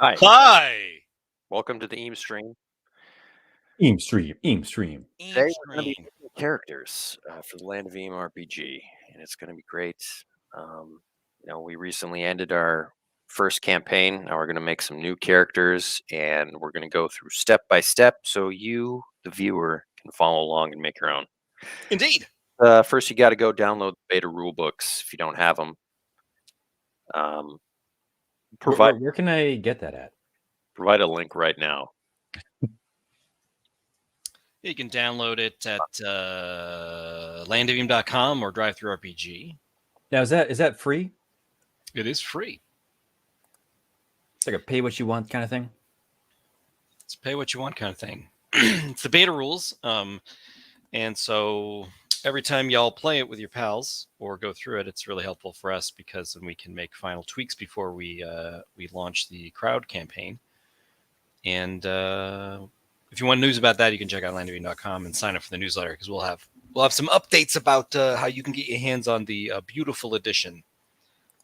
Hi, Hi! welcome to the Eam stream. Eam stream. Today we're going to be making characters for the Land of Eem RPG, and it's going to be great. We recently ended our first campaign. Now we're going to make some new characters, and we're going to go through step by step so you, the viewer, can follow along and make your own. Indeed. First, you got to go download the beta rulebooks if you don't have them. Where can I get that at? Provide a link right now. You can download it at landofelem.com or DriveThruRPG. Now, is that free? It is free. It's like a pay what you want kind of thing? It's pay what you want kind of thing. It's the beta rules. And so every time y'all play it with your pals or go through it, it's really helpful for us because then we can make final tweaks before we launch the crowd campaign. And if you want news about that, you can check out landofelem.com and sign up for the newsletter because we'll have some updates about how you can get your hands on the beautiful edition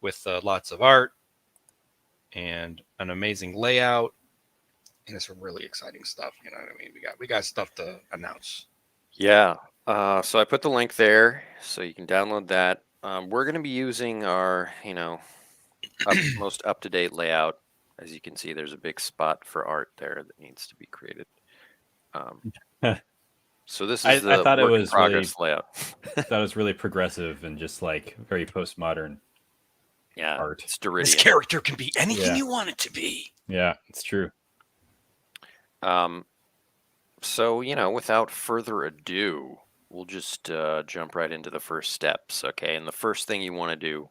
with lots of art and an amazing layout and some really exciting stuff. You know what I mean? We got stuff to announce. Yeah. So I put the link there so you can download that. We're going to be using our, most up-to-date layout. As you can see, there's a big spot for art there that needs to be created. So this is the thought it work in was progress really, layout. I thought it was really progressive and just like very postmodern. Yeah, art. It's Deridian. This character can be anything you want it to be. Yeah, it's true. So, without further ado, we'll just jump right into the first steps, okay? And the first thing you want to do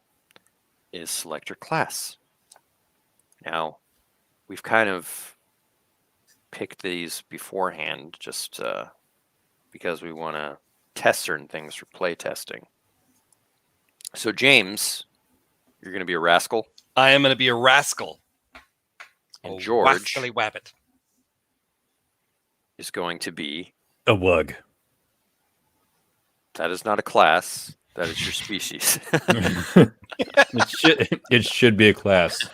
is select your class. Now, we've kind of picked these beforehand just because we want to test certain things for play testing. So, James, you're going to be a rascal. I am going to be a rascal. And George Wascally Wabbit is going to be a wug. That is not a class. That is your species. It should be a class.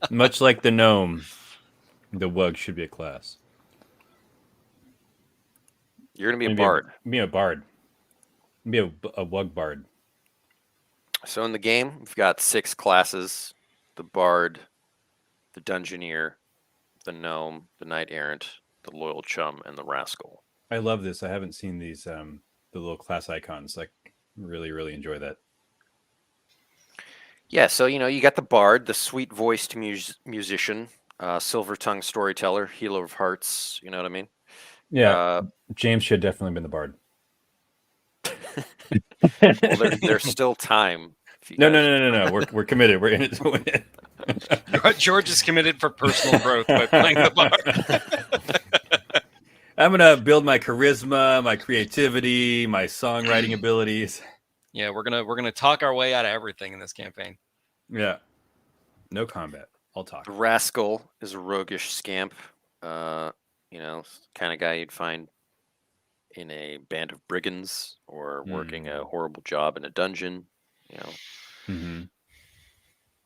Much like the gnome, the wug should be a class. You're going to be a bard. Be a bard. Be a wug bard. So in the game, we've got 6 classes: the bard, the dungeoneer, the gnome, the knight errant, the loyal chum, and the rascal. I love this. I haven't seen these the little class icons. Like, really enjoy that. Yeah, so you got the bard, the sweet-voiced musician, silver-tongued storyteller, healer of hearts. You know what I mean? Yeah, James should definitely been the bard. Well, there's still time. No. We're committed. We're in it to win it. George is committed for personal growth by playing the bard. I'm gonna build my charisma, my creativity, my songwriting abilities. Yeah, we're gonna talk our way out of everything in this campaign. Yeah, no combat. I'll talk. The rascal is a roguish scamp. Kind of guy you'd find in a band of brigands or working a horrible job in a dungeon. Mm-hmm.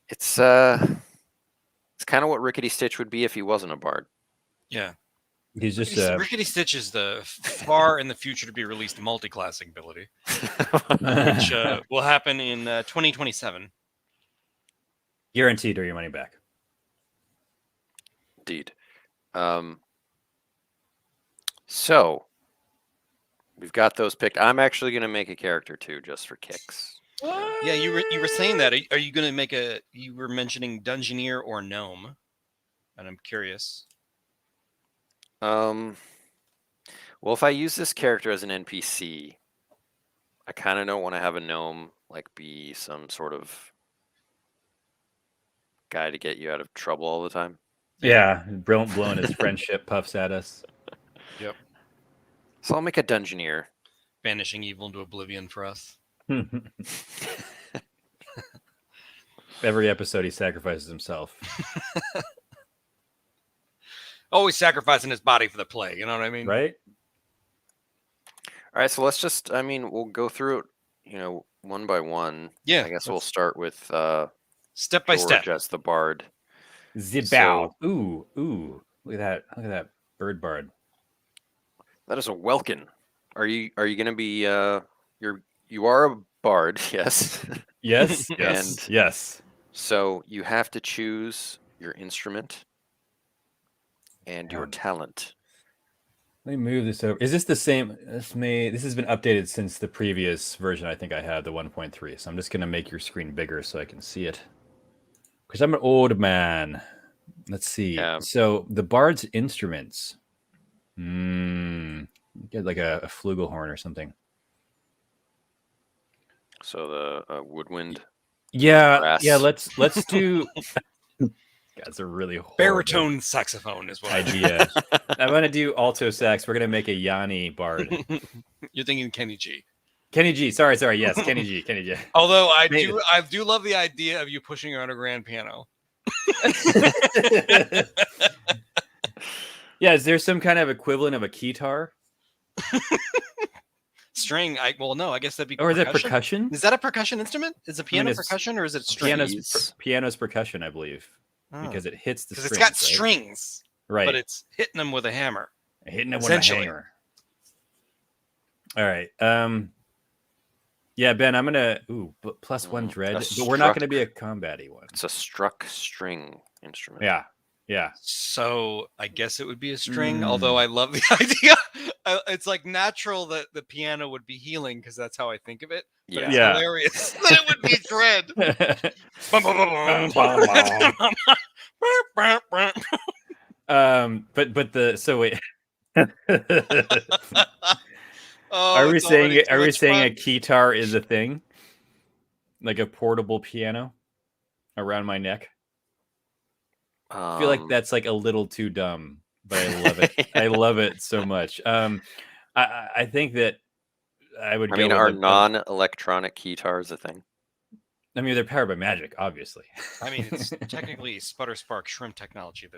It's kind of what Rickety Stitch would be if he wasn't a bard. Yeah. He's just Rickety Stitch is the far in the future to be released multi-classing ability, which will happen in 2027. Guaranteed or your money back. Indeed. So we've got those picked. I'm actually going to make a character too, just for kicks. What? Yeah, you were saying that. Are you going to make you were mentioning Dungeoneer or Gnome, and I'm curious. Well, if I use this character as an NPC, I kind of don't want to have a gnome be some sort of guy to get you out of trouble all the time. Yeah, blowing his friendship puffs at us. Yep. So I'll make a Dungeoneer. Banishing evil into oblivion for us. Every episode he sacrifices himself. Always sacrificing his body for the play, you know what I mean? Right? All right, so let's just, we'll go through it, one by one. Yeah. I guess we'll start with step by step as the bard. Zibao. Ooh. Look at that bird bard. That is a welkin. Are you gonna be you are a bard, yes. Yes. And Yes. so you have to choose your instrument and your talent. Let me move this over. Is this the same? This has been updated since the previous version. I think I had the 1.3. So I'm just gonna make your screen bigger so I can see it. Because I'm an old man. Let's see. Yeah. So the bard's instruments. Get like a flugelhorn or something. So the woodwind. Yeah. Brass. Yeah. Let's do. That's a really horrible Baritone saxophone is what idea. I'm gonna do alto sax. We're gonna make a Yanni bard. You're thinking Kenny G. Kenny G. Sorry. Yes, Kenny G. Kenny G. Although I do love the idea of you pushing her on a grand piano. Yeah, is there some kind of equivalent of a keytar? String, I guess that'd be. Or is it percussion? Is that a percussion instrument? Is a piano it's percussion or is it strings? Piano's percussion, I believe, because it hits the strings. Because it's got strings, right? But it's hitting them with a hammer. Hitting them with a hammer. All right. Yeah, Ben, I'm gonna +1 dread, but we're not gonna be a combat-y one. It's a struck string instrument. Yeah. So I guess it would be a string, although I love the idea. It's like natural that the piano would be healing because that's how I think of it. But it's hilarious that it would be dread. Wait. Are we saying a keytar is a thing? Like a portable piano around my neck? I feel like that's like a little too dumb, but I love it. I love it so much. I think that I would. Are non-electronic keytars a thing? I mean, they're powered by magic, obviously. I mean, it's technically sputter spark shrimp technology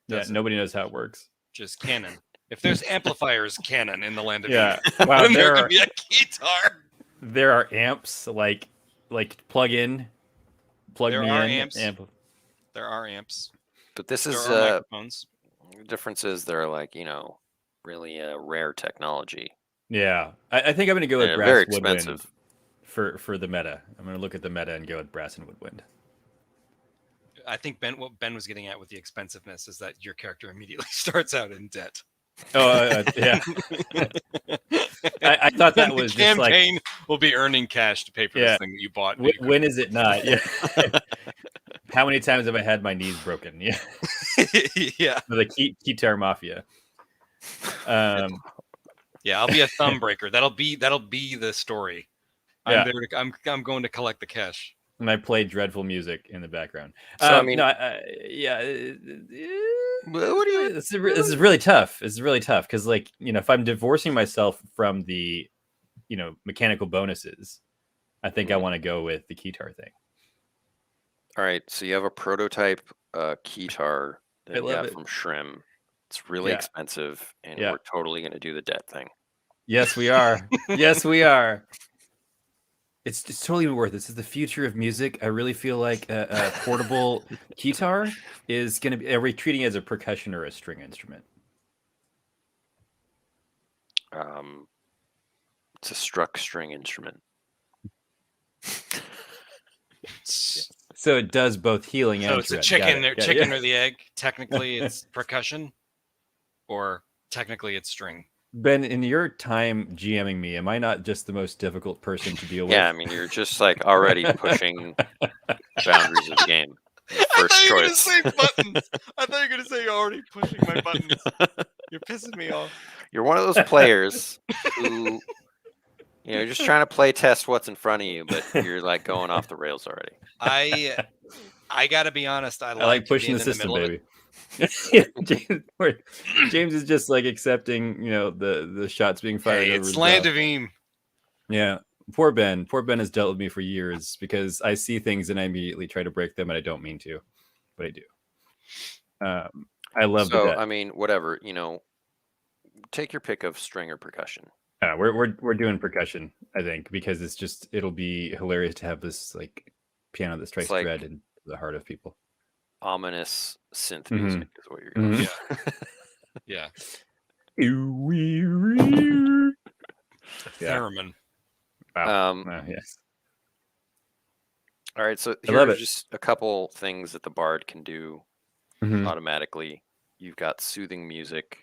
that nobody knows how it works. Just canon. If there's amplifiers, canon in the Land of Eem. Wow, there could be a keytar. There are amps like plug in. There are amps. There are amps. But this is microphones. The difference is they're like, really rare technology. Yeah. I think I'm going to go with brass very woodwind expensive for the meta. I'm going to look at the meta and go with brass and woodwind. I think what Ben was getting at with the expensiveness is that your character immediately starts out in debt. Oh, yeah. I thought that was just like... campaign will be earning cash to pay for this thing that you bought. When is it not? Yeah. How many times have I had my knees broken? Yeah. Yeah. The keytar mafia. Yeah, I'll be a thumb breaker. That'll be the story. Yeah. I'm going to collect the cash. And I play dreadful music in the background. So this is really tough. It's really tough because, if I'm divorcing myself from the, mechanical bonuses, I think I want to go with the keytar thing. All right, so you have a prototype keytar that you got from Shrim. It's really expensive, and we're totally going to do the debt thing. Yes, we are. Yes, we are. It's totally worth it. This is the future of music. I really feel like a portable keytar is going to be. Are we treating it as a percussion or a string instrument? It's a struck string instrument. So it does both healing and. So it's a chicken or the egg. Technically, it's percussion, or technically, it's string. Ben, in your time GMing me, am I not just the most difficult person to deal with? Yeah, I mean, you're just already pushing boundaries of the game. First choice. I thought you were going to say you're already pushing my buttons. You're pissing me off. You're one of those players who, you're just trying to play test what's in front of you, but you're going off the rails already. I got to be honest. I like pushing the system, baby. James is just accepting, the shots being fired. Hey, it's Land of Eem. Yeah, poor Ben. Poor Ben has dealt with me for years because I see things and I immediately try to break them, and I don't mean to, but I do. I love that. I mean, whatever, take your pick of string or percussion. Yeah, we're doing percussion, I think, because it'll be hilarious to have this piano that strikes dread into the heart of people. ominous synth Mhm. music is what you're going Mhm. Yeah. Yeah. Theremin. Wow. Um, Yes. All right, so I love here's it. just a couple things that the bard can do Mhm. automatically. You've got soothing music.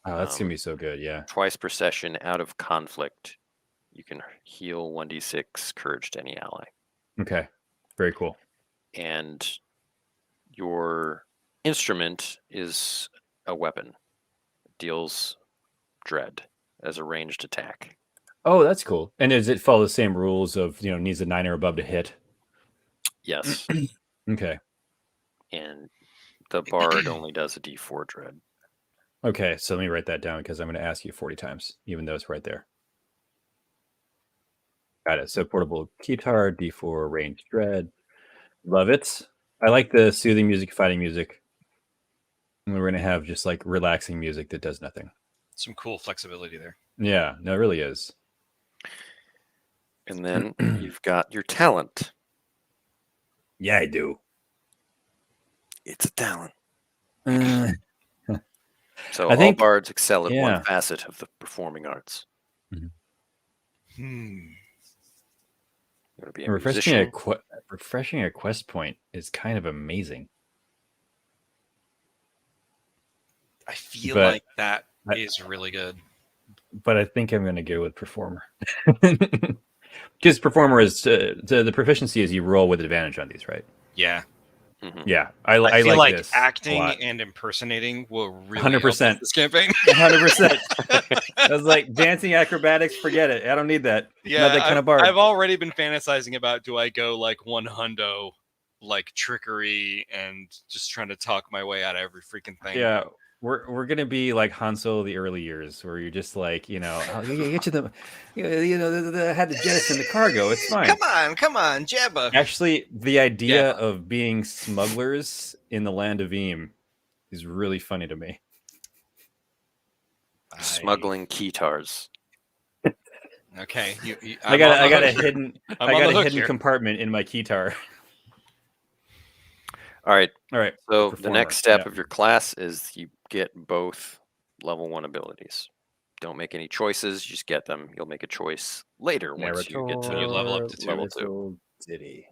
Oh, that's gonna be so good. Yeah. Twice per session out of conflict. You can heal 1d6 courage to any ally. Okay. Very cool. And your instrument is a weapon. It deals dread as a ranged attack. Oh, that's cool. And does it follow the same rules of needs a 9 or above to hit? Yes. Okay. And the bard only does a d4 dread. Okay. So let me write that down because I'm going to ask you 40 times, even though it's right there. Got it. So portable guitar, D4 range dread. Love it. I like the soothing music, fighting music. And we're going to have just like relaxing music that does nothing. Some cool flexibility there. Yeah, no, it really is. And then you've got your talent. Yeah, I do. It's a talent. Uh, So I all think- bards excel at yeah. one facet of the performing arts. Hmm. You want to be a refreshing musician. refreshing a quest point is kind of amazing. I feel But like that I- is really good. But I think I'm going to go with performer. Because performer is the proficiency is you roll with advantage on these, right? Yeah. Mhm. Yeah, I feel like like this a acting lot. and impersonating will really 100%. help this campaign. 100%. I was like, dancing acrobatics, forget it. I don't need that. Yeah, Not that kind of bard. I've already been fantasizing about, do I go like 100 like trickery and just trying to talk my way out of every freaking thing. Yeah, we're gonna be like Han Solo the early years, where you're just like, I'll get you the, I had to jettison the cargo. It's fine. Come on, Jabba. Actually, the idea Jabba. of being smugglers in the Land of Eem is really funny to me. Smuggling keytars. Okay, I got a hidden I'm on the hook here. compartment in my keytar. All right. All right. So the performer, next step yeah. of your class is you get both level 1 abilities. Don't make any choices, you just get them. You'll make a choice later once you get to When you level up to 2. level 2. Little ditty.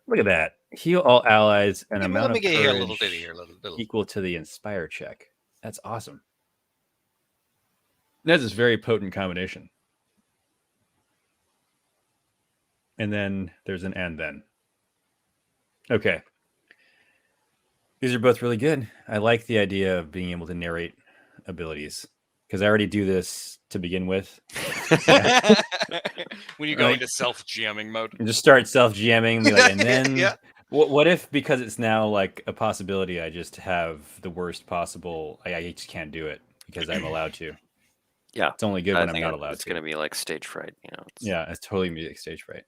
Look at that. Heal all allies and Let amount me of get courage here a little ditty here, little. equal to the inspire check. That's awesome. That's a very potent combination. And then there's an and then. Okay. These are both really good. I like the idea of being able to narrate abilities because I already do this to begin with. When you go Right. into self-jamming mode. And just start self-jamming, and then Yeah. what if, because it's now like a possibility, I just have the worst possible, I just can't do it because I'm allowed to. Yeah. It's only good I when I'm think not allowed it's to. going to be like stage fright, It's, Yeah, it's totally music stage fright.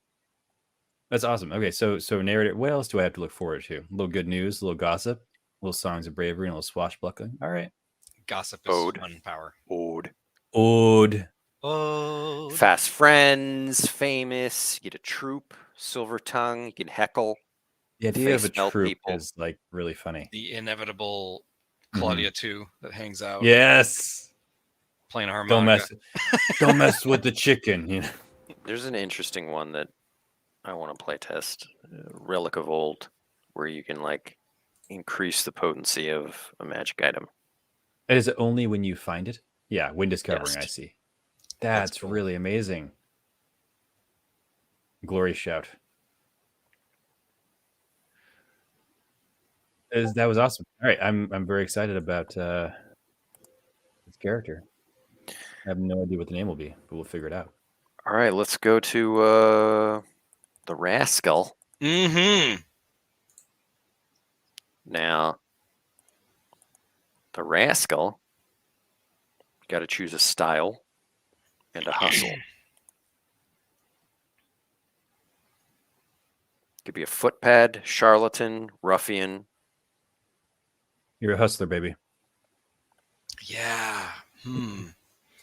That's awesome. Okay, so narrative. What else do I have to look forward to? A little good news, a little gossip, a little songs of bravery, and a little swashbuckling. All right. Gossip is Ode. fun power. Ode. Fast friends, famous. You get a troop, silver tongue. You can heckle. The idea of a Face melt troop people. is like really funny. The inevitable Claudia 2 that hangs out Yes. playing harmonica. Don't mess with the chicken. There's an interesting one that I want to play test. Relic of Old, where you can like increase the potency of a magic item. Is it only when you find it? Yeah, when discovering, Yes. I see. That's cool. really amazing. Glory shout. That was awesome. All right, I'm very excited about this character. I have no idea what the name will be, but we'll figure it out. All right, let's go to the Rascal. Mm-hmm. Now, the Rascal, got to choose a style and a hustle. Could be a footpad, charlatan, ruffian. You're a hustler, baby. Yeah.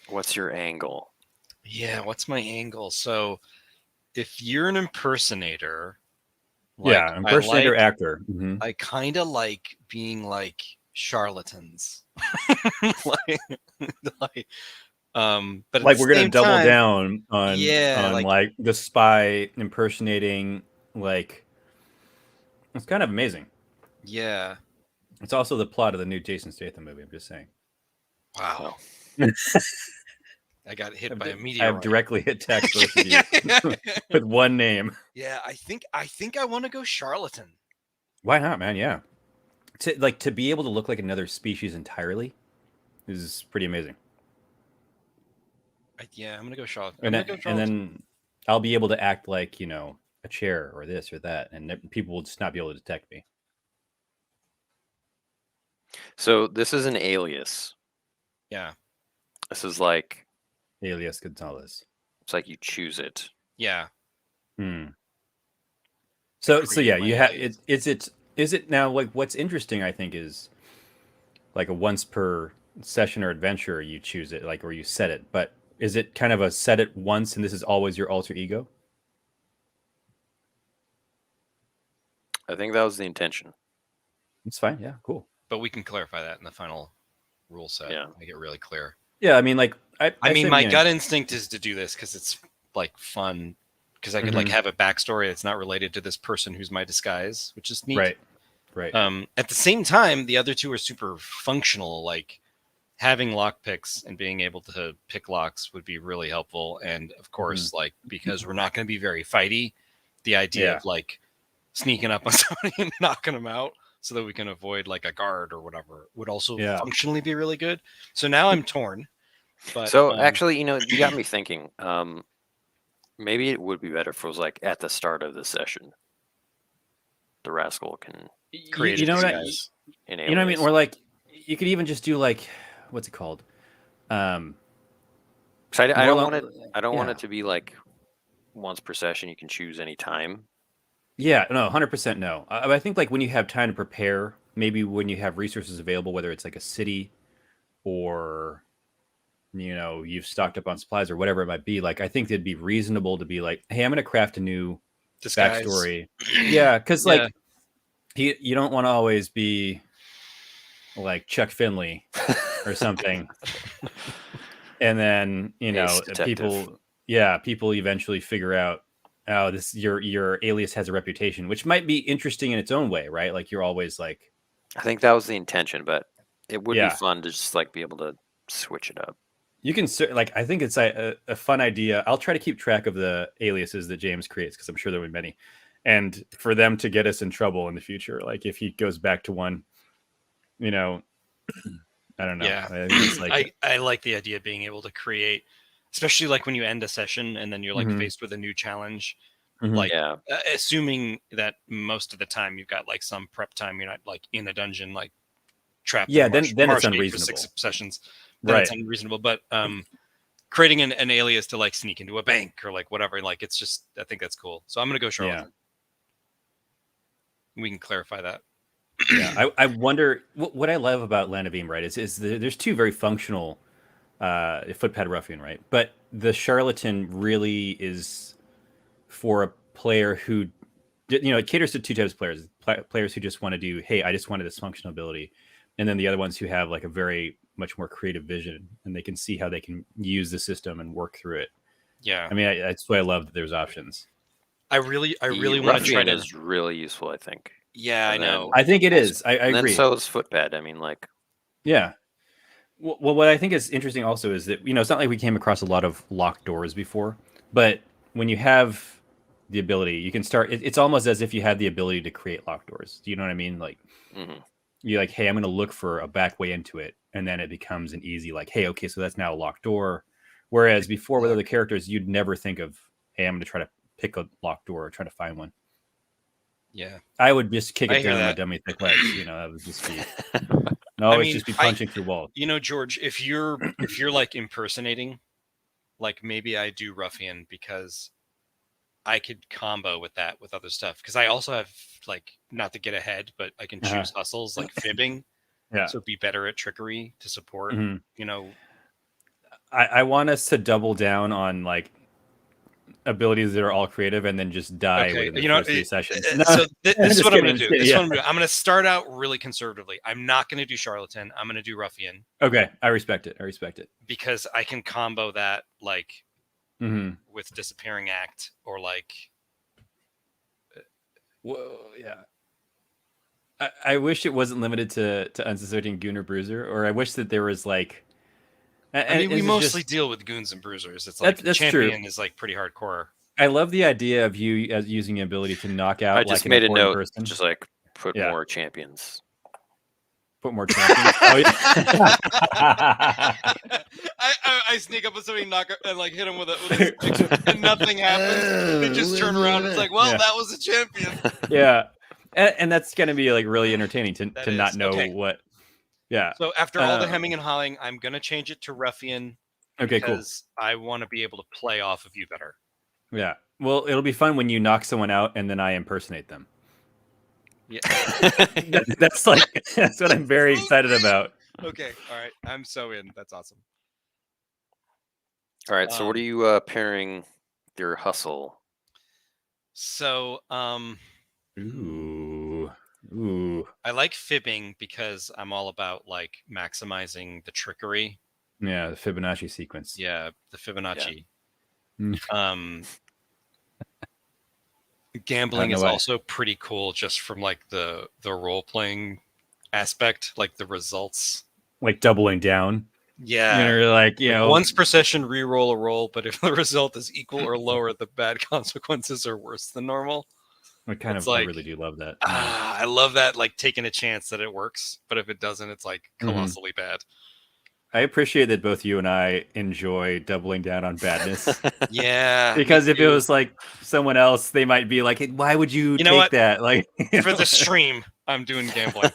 What's your angle? Yeah, what's my angle? So if you're an impersonator, Like, yeah, impersonator actor. I kind of like being like charlatans. like, but at Like the we're gonna same double time, down yeah, on like the spy impersonating. Like it's kind of amazing. yeah. It's also the plot of the new Jason Statham movie. I'm just saying. Wow. I got hit by a I meteor. have directly attacked both of you with one name. Yeah, I think I want to go charlatan. Why not, man? Yeah, to be able to look like another species entirely is pretty amazing. Yeah, I'm gonna go charlatan. And then I'll be able to act like a chair or this or that, and people will just not be able to detect me. So this is an alias. Yeah. This is like Alias Gonzalez. It's like you choose it. Yeah. So yeah, you have it. Is it now like what's interesting? I think is like a once per session or adventure you choose it, like or you set it. But is it kind of a set it once and this is always your alter ego? I think that was the intention. It's fine. Yeah, cool. But we can clarify that in the final rule set. Yeah. Make it really clear. Yeah, I mean, like I mean, my gut instinct is to do this because it's like fun. Because I could like have a backstory that's not related to this person who's my disguise, which is neat. Right. At the same time, the other two are super functional. Like having lock picks and being able to pick locks would be really helpful. And of course, like because we're not going to be very fighty, the idea of like sneaking up on somebody and knocking them out so that we can avoid like a guard or whatever would also functionally be really good. So now I'm torn. But so actually, you got me thinking. Maybe it would be better if it was like at the start of the session. The rascal can create you know what I mean? Or like you could even just do like what's it called? I don't want it to be like once per session. You can choose any time. Yeah, no, 100% no. I think like when you have time to prepare, maybe when you have resources available, whether it's like a city or you've stocked up on supplies or whatever it might be, like I think it'd be reasonable to be like, hey, I'm going to craft a new disguise. Backstory. Yeah, because like you don't want to always be like Chuck Finley or something, and then people eventually figure out, oh, this your alias has a reputation, which might be interesting in its own way, right? Like you're always like, I think that was the intention, but it would be fun to just like be able to switch it up. You can like, I think it's a fun idea. I'll try to keep track of the aliases that James creates because I'm sure there will be many, and for them to get us in trouble in the future, like if he goes back to one, I don't know. Yeah, I like the idea of being able to create, especially like when you end a session and then you're like faced with a new challenge. Like assuming that most of the time you've got like some prep time, you're not like in a dungeon like trapped. Yeah, then it's unreasonable. For 6 sessions. Then it's unreasonable. But creating an alias to like sneak into a bank or like whatever, like it's just, I think that's cool. So I'm gonna go charlatan. We can clarify that. Yeah, I wonder what I love about Land of Eem, right? Is there's two very functional footpad ruffian, right? But the charlatan really is for a player who, it caters to two types of players: players who just want to do, hey, I just wanted this functional ability, and then the other ones who have like a very much more creative vision and they can see how they can use the system and work through it. Yeah, I mean, that's why I love that there's options. I really want to try to. Is really useful, I think. Yeah, I know. I think it is. I agree. And so is footpad. I mean, like. Yeah. Well, what I think is interesting also is that it's not like we came across a lot of locked doors before, but when you have the ability, you can start. It's almost as if you had the ability to create locked doors. Do you know what I mean? Like. You're like, hey, I'm going to look for a back way into it. And then it becomes an easy, like, hey, okay, so that's now a locked door. Whereas before with other characters, you'd never think of, hey, I'm going to try to pick a locked door or try to find one. Yeah. I would just kick it down my dummy thick legs. That would just be, just be punching through walls. George, if you're like impersonating, like maybe I do ruffian because I could combo with that with other stuff because I also have like, not to get ahead, but I can choose hustles like fibbing. So be better at trickery to support. I want us to double down on like abilities that are all creative and then just die Okay, within the you know, first 3 sessions. so this is Just what I'm kidding, going to do. kidding, This is yeah. what I'm gonna do. I'm going to start out really conservatively. I'm not going to do Charlatan. I'm going to do Ruffian Okay, I respect it. because I can combo that like Mm-hmm. with Disappearing Act or like. Whoa, yeah. I wish it wasn't limited to unsuspecting goon or bruiser, or I wish that there was like. I mean, we it's mostly just- deal with goons and bruisers. It's like that's champion true. is like pretty hardcore. I love the idea of you as using the ability to knock out I like just an made a important note, person. just like put Yeah. more champions. Put more champions. Oh, yeah. I sneak up with somebody, knock and like hit him with a and nothing happens. They just turn around. It's like, well, Yeah. that was a champion. Yeah, and that's gonna be like really entertaining to That not is. know Okay. what. Yeah. So after all the hemming and hawing, I'm gonna change it to Ruffian Okay. Cool. because I want to be able to play off of you better. Yeah. Well, it'll be fun when you knock someone out and then I impersonate them. Yeah. That's what I'm very excited about. Okay. All right. I'm so in. That's awesome. All right, so what are you pairing your hustle? So Ooh. I like fibbing because I'm all about like maximizing the trickery. Yeah, the Fibonacci sequence. Yeah, the Fibonacci. Mm. Gambling know is why. also pretty cool just from like the role playing aspect, like the results. Like doubling down. Yeah. You're like, you know, Once per session, re-roll a roll, but if the result is equal or lower, the bad consequences are worse than normal. I really do love that. I love that, like taking a chance that it works, but if it doesn't, it's like colossally bad. I appreciate that both you and I enjoy doubling down on badness. Yeah. Because if it was like someone else, they might be like, "Why would you know take what? that?" Like For the stream, I'm doing gambling.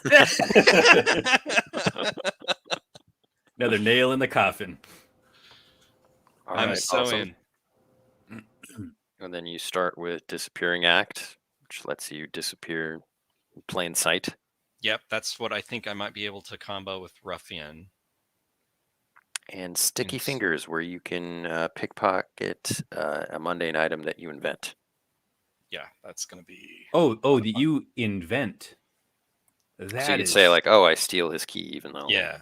Another nail in the coffin. I'm so awesome. in. And then you start with Disappearing Act, which lets you disappear in plain sight. Yep, that's what I think I might be able to combo with Ruffian. And Sticky Fingers, where you can pickpocket a mundane item that you invent. Yeah, that's going to be... Oh, that you invent. That so you could say like, "Oh, I steal his key," even though. Yeah.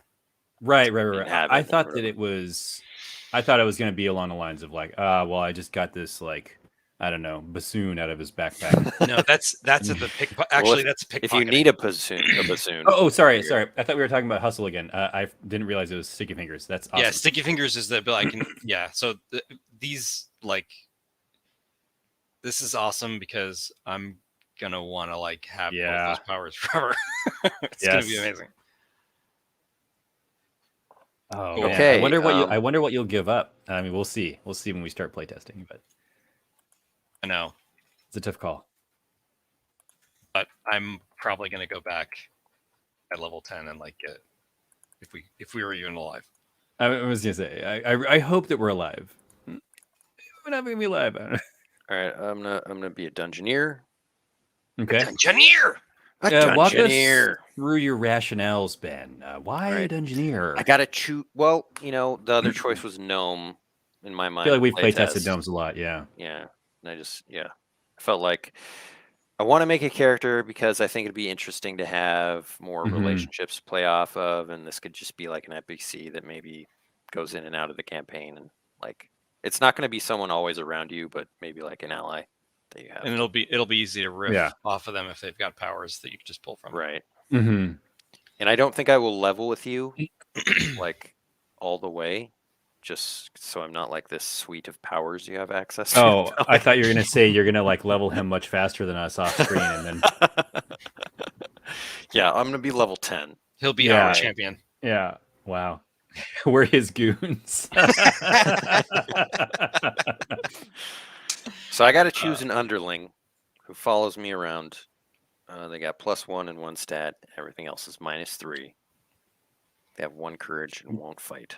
Right. have I it thought or that it was. I thought it was going to be along the lines of like, well, I just got this like, I don't know, bassoon out of his backpack. No, that's at the pickpocket. Actually, that's pickpocketing. If you need a bassoon. Oh, sorry. I thought we were talking about hustle again. I didn't realize it was Sticky Fingers. That's awesome. Yeah, Sticky Fingers is the ability I can. Yeah, so these like, this is awesome because I'm gonna want to like have both those powers forever. It's gonna be amazing. Oh, Cool. Okay. I wonder what you'll give up. I mean, we'll see. We'll see when we start playtesting. But I know it's a tough call. But I'm probably gonna go back at level 10 and like get if we were even alive. I was gonna say I hope that we're alive. We're not gonna be alive. All right, I'm gonna be a Dungeoneer. Okay. Dungeoneer. Walk us through your rationales, Ben. Why a Dungeoneer? I gotta choose. Well, the other choice was Gnome. In my mind, I feel like we've playtested gnomes a lot. Yeah. Yeah, and I felt like I want to make a character because I think it'd be interesting to have more relationships to play off of, and this could just be like an NPC that maybe goes in and out of the campaign, and like it's not going to be someone always around you, but maybe like an ally that you have. And it'll be easy to riff off of them if they've got powers that you can just pull from. Right. Mm-hmm. And I don't think I will level with you like all the way, just so I'm not like this suite of powers you have access to. Oh, I thought you were gonna say you're gonna like level him much faster than us off screen, and then yeah, I'm gonna be level 10. He'll be our champion. Yeah. Wow. We're his goons. So I got to choose an underling who follows me around. They got +1 and 1 stat. Everything else is -3. They have 1 courage and won't fight.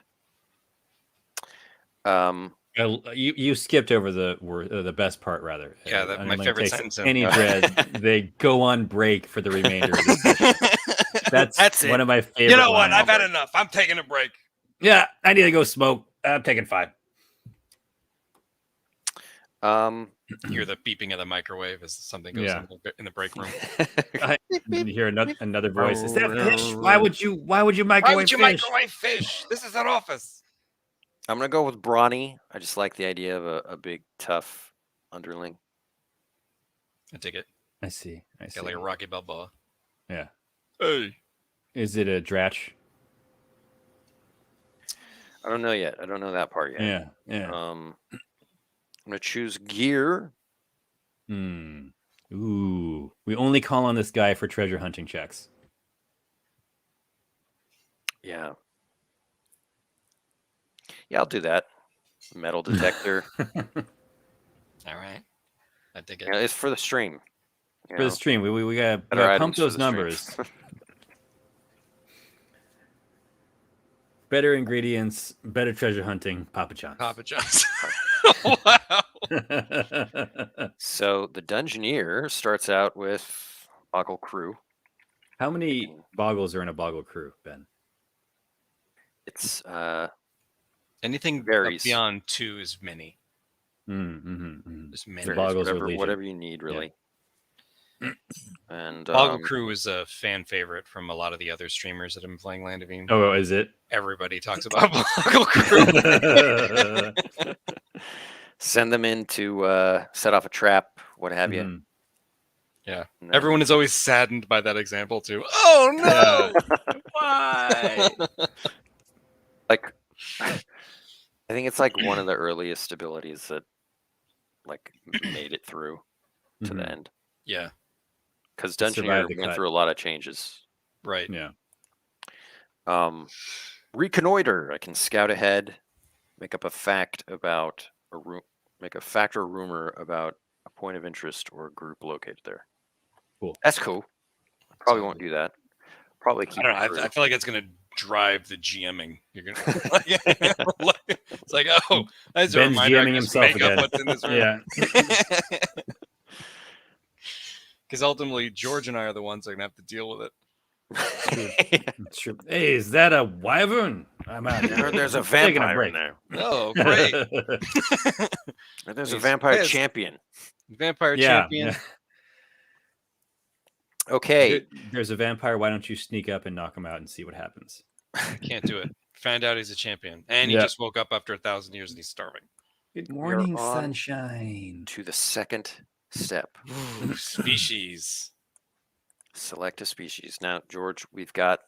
You skipped over the best part, rather. Yeah, my favorite sentence. Any dread, they go on break for the remainder of the session. That's one of my favorite. You know what? I've had enough. I'm taking a break. Yeah, I need to go smoke. I'm taking 5. You hear the beeping of the microwave as something goes Yeah. in the break room. You hear another voice. Is that fish? Why would you microwave Why would you fish? microwave fish? This is an office. I'm gonna go with brawny. I just like the idea of a big, tough underling. I dig it. I see. Got like a Rocky Balboa. Yeah. Hey. Is it a dratch? I don't know yet. I don't know that part yet. Yeah. Yeah. I'm gonna choose gear. Ooh. We only call on this guy for treasure hunting checks. Yeah. Yeah, I'll do that. Metal detector. All right. I dig it. Yeah, it's for the stream. For the stream, we gotta Better pump items for those the stream. numbers. Better ingredients, better treasure hunting, Papa John's. Papa John's. Wow. So the Dungeoneer starts out with Boggle Crew. How many boggles are in a boggle crew, Ben? It's Anything varies. beyond 2 is many. Just many. The boggles are whatever, legion. whatever you need, really. And Boggle Crew is a fan favorite from a lot of the other streamers that have been playing Land of Eem. Oh, is it? Everybody talks about Boggle Crew. Send them in to set off a trap, what have you. Yeah. And then- Everyone is always saddened by that example too. Oh no! Why? Like, I think it's like one of the earliest abilities that like made it through to the end. Yeah. Because Survived Dungeoneer the went cut. through a lot of changes. Right. Yeah. Reconnoiter. I can scout ahead, make up a fact about make a fact or rumor about a point of interest or a group located there. Cool. That's cool. Probably won't do that. Probably keep. I don't know. I feel like it's gonna drive the GMing. You're gonna. It's like, oh, that's a Ben's reminder. I GMing can just himself make up again. what's in this room. Yeah. Because ultimately, George and I are the ones that are gonna have to deal with it. Sure. Hey, is that a wyvern? I'm out. I heard there's a Taking a vampire break. in there. Oh, great! There's a He's vampire pissed. champion. Vampire Yeah, champion. yeah. Okay. There's a vampire. Why don't you sneak up and knock him out and see what happens? Can't do it. Found out he's a champion, and he Yeah. just woke up after 1,000 years and he's starving. Good morning, on. sunshine. To the second step. Ooh, species. Select a species. Now, George, we've got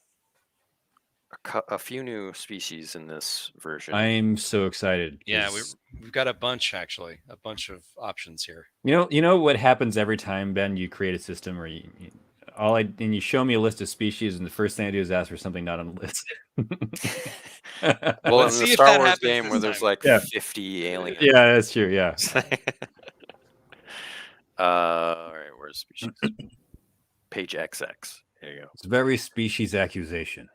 a few new species in this version. I'm so excited. Yeah, 'cause we've got a bunch actually, a bunch of options here. You know what happens every time, Ben? You create a system where and you show me a list of species, and the first thing I do is ask for something not on the list. Well, Let's in the see if Star that Wars happens game this where there's time. like Yeah. 50 aliens. Yeah, that's true. Yeah. All right, where's species? Page XX. There you go. It's very species accusation.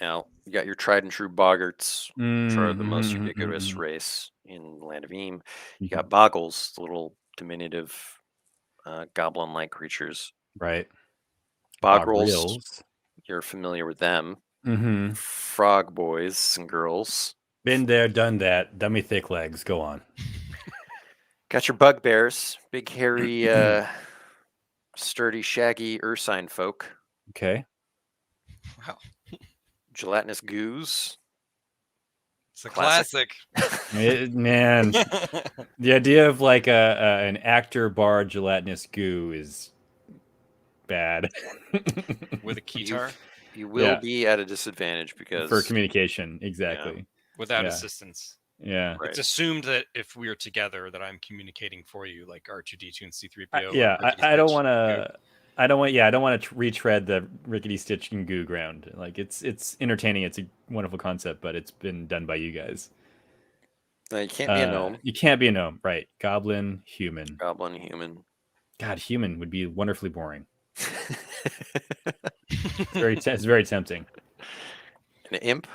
Now, you got your tried and true Boggertz, which are the most Mhm, ubiquitous mhm. race in Land of Eem. You Mhm. got Boggles, the little diminutive goblin-like creatures. Right. Bogrils, Bogreals. you're familiar with them. Mm-hmm. Frog boys and girls. Been there, done that. Dummy thick legs. Go on. Got your bugbears, big hairy, sturdy, shaggy ursine folk. Okay. Wow, Gelatinous goos. it's a Classic. classic. Man, the idea of like an actor bar gelatinous goo is bad With a keytar You will Yeah. be at a disadvantage because for communication. Exactly. without Yeah. assistance. Yeah. Right. It's assumed that if we are together, that I'm communicating for you, like R2D2 and C3PO. Yeah. or Rickety I don't Stitch. want to. I don't want. Yeah. I don't want to retread the rickety stitch and goo ground. Like it's entertaining. It's a wonderful concept, but it's been done by you guys. you can't be a gnome. You can't be a gnome, right? Goblin, human. Goblin, human. God, human would be wonderfully boring. It's very tempting. An imp.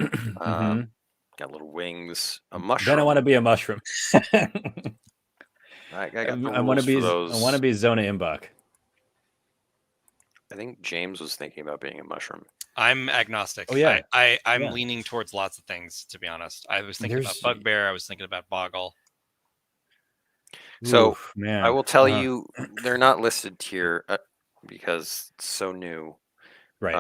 Mhm. Got little wings. A Then mushroom. I want to be a mushroom. I got the I want to rules be. for those. I want to be Zona Imbach. I think James was thinking about being a mushroom. I'm agnostic. Oh, yeah. I'm Yeah. leaning towards lots of things, to be honest. I was thinking There's- about Bugbear. I was thinking about Boggle. So Oof, man. I will tell you, they're not listed here because it's so new. Right.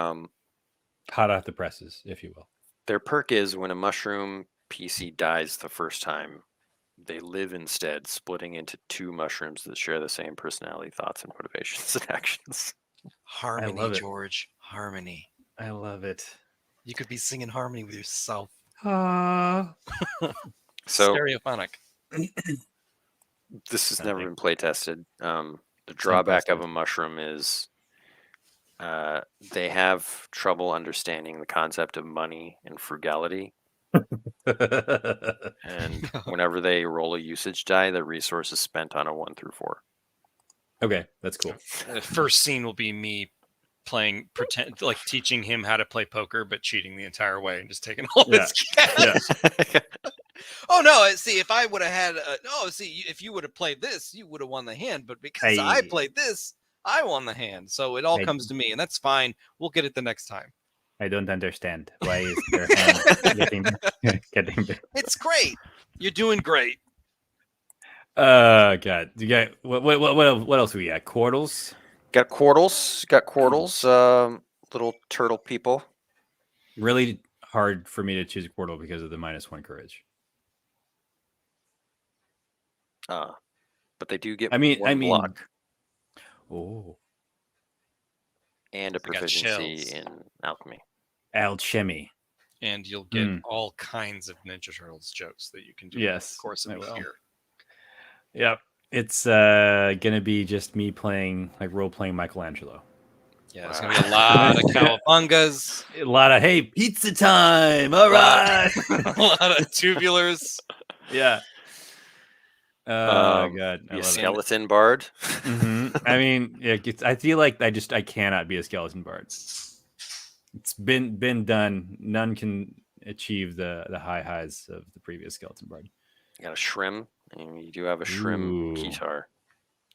Hot off the presses, if you will. Their perk is when a mushroom PC dies the first time, they live instead, splitting into 2 mushrooms that share the same personality, thoughts, and motivations and actions. Harmony, love it. George. Harmony. I love it. You could be singing harmony with yourself. Ah. So Stereophonic. this has Nothing. never been play tested. The drawback of a mushroom is they have trouble understanding the concept of money and frugality. And whenever they roll a usage die, the resource is spent on a 1 through 4. Okay, that's cool. The first scene will be me playing teaching him how to play poker, but cheating the entire way and just taking all his cash. Yeah. Oh no! See, if I would have had, if you would have played this, you would have won the hand. But because I played this, I won the hand. So it all comes to me, and that's fine. We'll get it the next time. I don't understand. Why is their hand getting big? It's great. You're doing great. God. You got what else we got? Quartles? Got quartles. Little turtle people. Really hard for me to choose a quartle because of the -1 courage. But they do get I mean luck. Oh. And a proficiency in alchemy. Alchemy. And you'll get all kinds of Ninja Turtles jokes that you can do in the course of a year. Yep. It's gonna be just me playing, like, role-playing Michelangelo. Yeah, there's gonna be a lot of cowabungas. A lot of, hey, pizza time! All right! A lot of tubulars. Yeah. Oh, God. Be a skeleton bard. I mean, I feel like I cannot be a skeleton bard. It's been done. None can achieve the high highs of the previous skeleton bard. You got a shrimp, and you do have a shrimp guitar.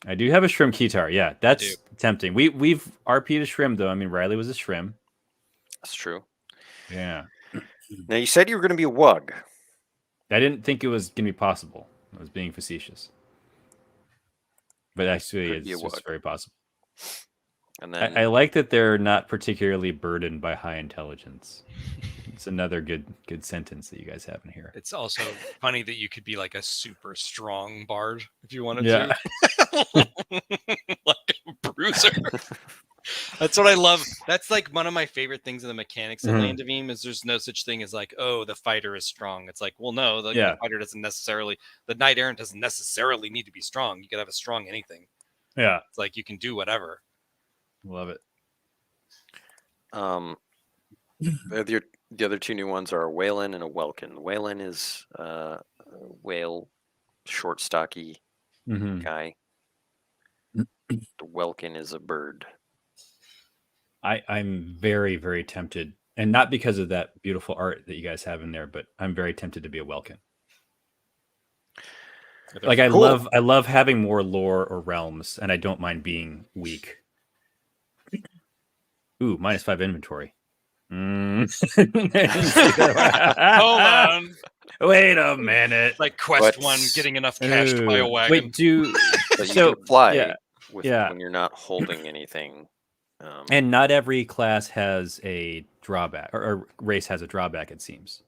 I do have a shrimp guitar. Yeah, that's tempting. We've RP'd a shrimp though. I mean, Riley was a shrimp. That's true. Yeah. Now you said you were going to be a wug. I didn't think it was going to be possible. I was being facetious. But actually, it's just very possible. And then I like that they're not particularly burdened by high intelligence. It's another good sentence that you guys have in here. It's also funny that you could be like a super strong bard if you wanted to. Like a bruiser. That's what I love. That's like one of my favorite things in the mechanics of Land of Eem is there's no such thing as like, oh, the fighter is strong. It's like, well, no, the fighter doesn't necessarily, the knight errant doesn't necessarily need to be strong. You could have a strong anything. Yeah. It's like you can do whatever. Love it. The other 2 new ones are a Whalen and a Welkin. The Whalen is a whale, short, stocky guy. The Welkin is a bird. I'm very, very tempted, and not because of that beautiful art that you guys have in there, but I'm very tempted to be a Welkin. Like I love having more lore or realms, and I don't mind being weak. Ooh, -5 inventory. Hold on. Wait a minute. Like quest 1, getting enough cash to buy a wagon. Wait, you can fly when you're not holding anything. And not every class has a drawback, or race has a drawback, it seems.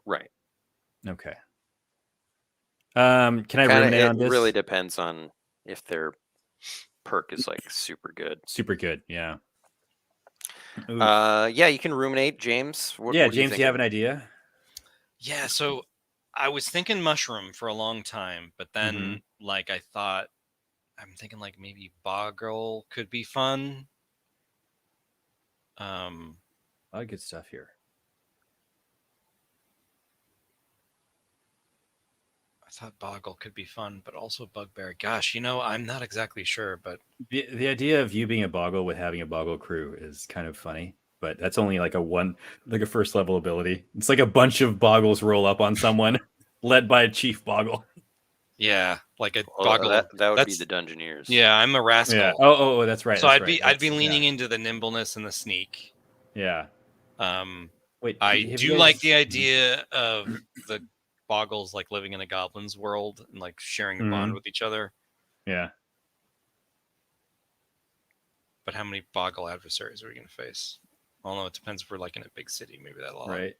Right. Okay. Can I ruminate on this? It really depends on if their perk is like super good. Super good, yeah. Yeah, you can ruminate, James. James, do you have an idea? Yeah, so I was thinking mushroom for a long time, but then I'm thinking like maybe boggle could be fun. A lot of good stuff here. I thought boggle could be fun, but also bugbear. Gosh, I'm not exactly sure, but the idea of you being a boggle with having a boggle crew is kind of funny. But that's only like a first level ability. It's like a bunch of boggles roll up on someone, led by a chief boggle. Yeah, like a boggle. That would be the Dungeoneers. Yeah, I'm a rascal. Yeah. Oh, that's right. So I'd be leaning into the nimbleness and the sneak. Yeah. Wait, I do like the idea of the boggles like living in a goblin's world and like sharing a bond with each other. Yeah. But how many boggle adversaries are we going to face? I don't know. It depends if we're like in a big city. Maybe that'll help. Right.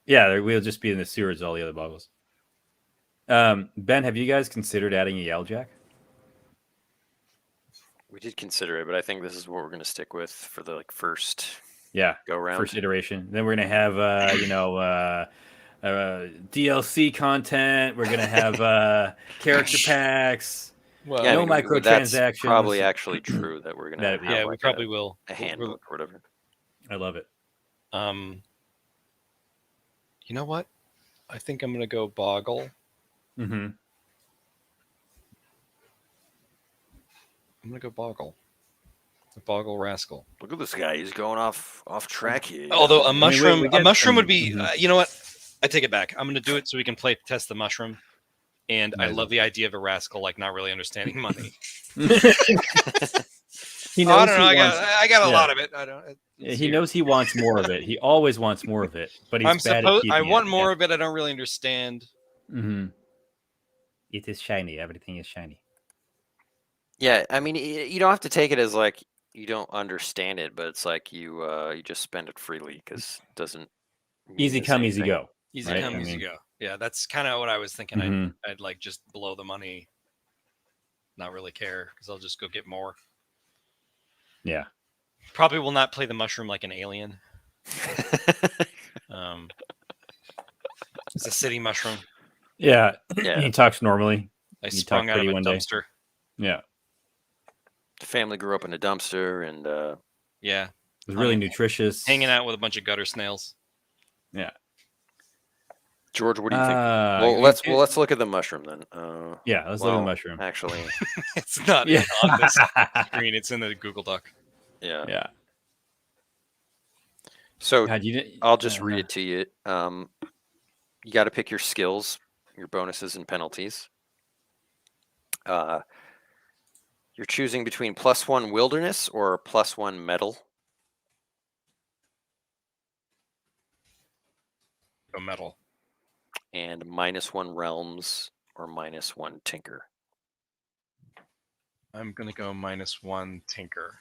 Yeah, we'll just be in the sewers, all the other boggles. Ben, have you guys considered adding a Yellowjack? We did consider it, but I think this is what we're going to stick with for the first go round. First iteration. Then we're going to have DLC content. We're going to have character packs. Well, yeah, no I mean, microtransactions. That's probably actually true that we're going to have we probably will. A handbook or whatever. I love it. You know what? I think I'm going to go boggle. Mm-hmm. I'm going to go boggle. The boggle rascal. Look at this guy. He's going off track here. Although a mushroom, would be, Mm-hmm. You know what? I take it back. I'm going to do it so we can play test the mushroom. And I love the idea of a rascal like not really understanding money. He knows I don't know. I got a lot of it. He knows he wants more of it. He always wants more of it, but he's bad at keeping I want it. more of it. I don't really understand. Mm-hmm. It is shiny. Everything is shiny. Yeah, I mean, you don't have to take it as like you don't understand it, but it's like you just spend it freely because it doesn't. Easy come, easy go. Easy right? come, easy go. Yeah, that's kind of what I was thinking. Mhm. I'd like just blow the money, not really care because I'll just go get more. Yeah. Probably will not play the mushroom like an alien. It's a city mushroom. Yeah. Yeah. He talks normally. I You sprung talk out of a pretty one day. dumpster. Yeah. The family grew up in a dumpster, and Yeah, It was really I'm nutritious. hanging out with a bunch of gutter snails. Yeah. George, what do you think? Uh, Let's look at the mushroom then. Yeah, let's look at the mushroom. Actually, It's not Yeah. on this screen. It's in the Google Doc. yeah. Yeah. So God, I'll just read it to you. You got to pick your skills, your bonuses and penalties. You're choosing between +1 wilderness or +1 metal. Go metal. And -1 realms or -1 tinker. I'm gonna go -1 tinker.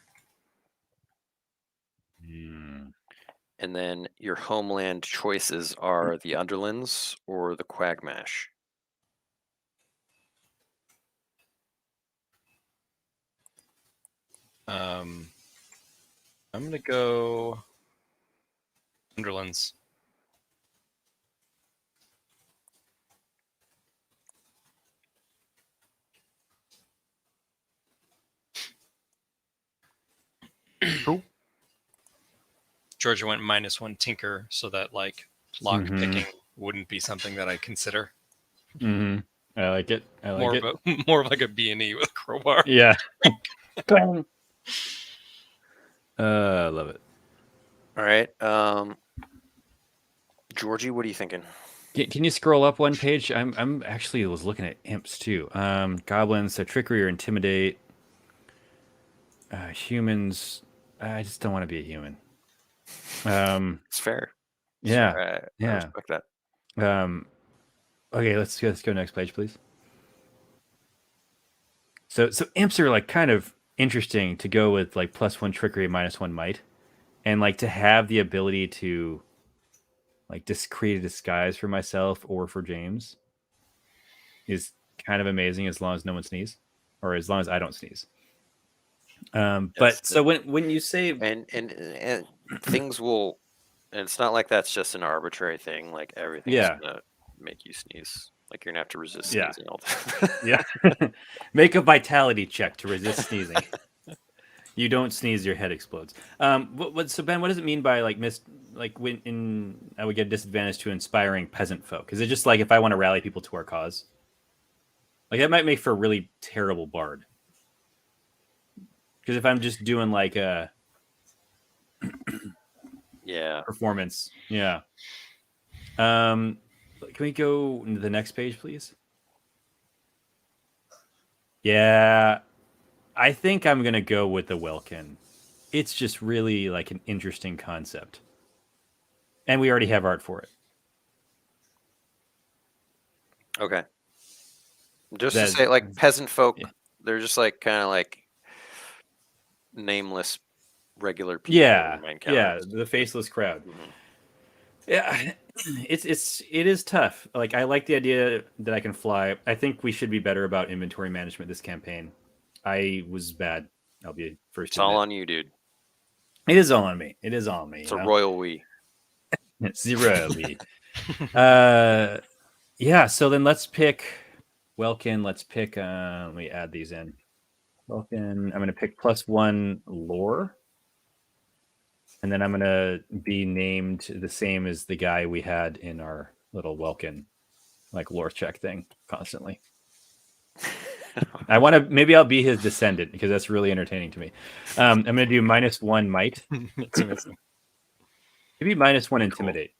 And then your homeland choices are the Underlands or the Quagmash. I'm gonna go Underlands. Cool. Georgia went -1 tinker, so that like lock picking wouldn't be something that I consider. Mm-hmm. I like it. I like it. More of like a B&E with a crowbar. Yeah. I love it. All right. Georgie, what are you thinking? Can you scroll up one page? I'm actually was looking at imps too. Goblins, so trickery or intimidate. Humans. I just don't want to be a human. It's fair. Yeah. I Yeah. respect that. Okay, let's go next page, please. So imps are like kind of interesting to go with like +1 trickery, -1 might, and like to have the ability to like just create a disguise for myself or for James is kind of amazing as long as no one sneezes, or as long as I don't sneeze. But so when you say and things will, and it's not like that's just an arbitrary thing. Like everything's gonna make you sneeze. Like you're gonna have to resist sneezing all the time. Yeah. Make a vitality check to resist sneezing. You don't sneeze, your head explodes. So Ben, what does it mean by like when I would get a disadvantage to inspiring peasant folk? Is it just like if I want to rally people to our cause? Like that might make for a really terrible bard. Because if I'm just doing like a performance, Can we go into the next page, please? Yeah, I think I'm gonna go with the Welkin. It's just really like an interesting concept, and we already have art for it. Okay. Just to That- say, like, peasant folk, Yeah. they're just like kind of like nameless regular people. Yeah, you might yeah, encounter. the faceless crowd. Mhm. Yeah, it is tough. Like, I like the idea that I can fly. I think we should be better about inventory management this campaign. I was bad. I'll be first It's to all admit. on you, dude. It is all on me. It is all on me. It's you a know? royal we. It's zero me. Yeah. So then let's pick Welkin. Let's pick. Let me add these in. Welkin. I'm going to pick +1 lore. And then I'm going to be named the same as the guy we had in our little Welkin, like, lore check thing constantly. I want to, maybe I'll be his descendant because that's really entertaining to me. I'm going to do -1 might. That's amazing. Maybe -1 Cool. intimidate.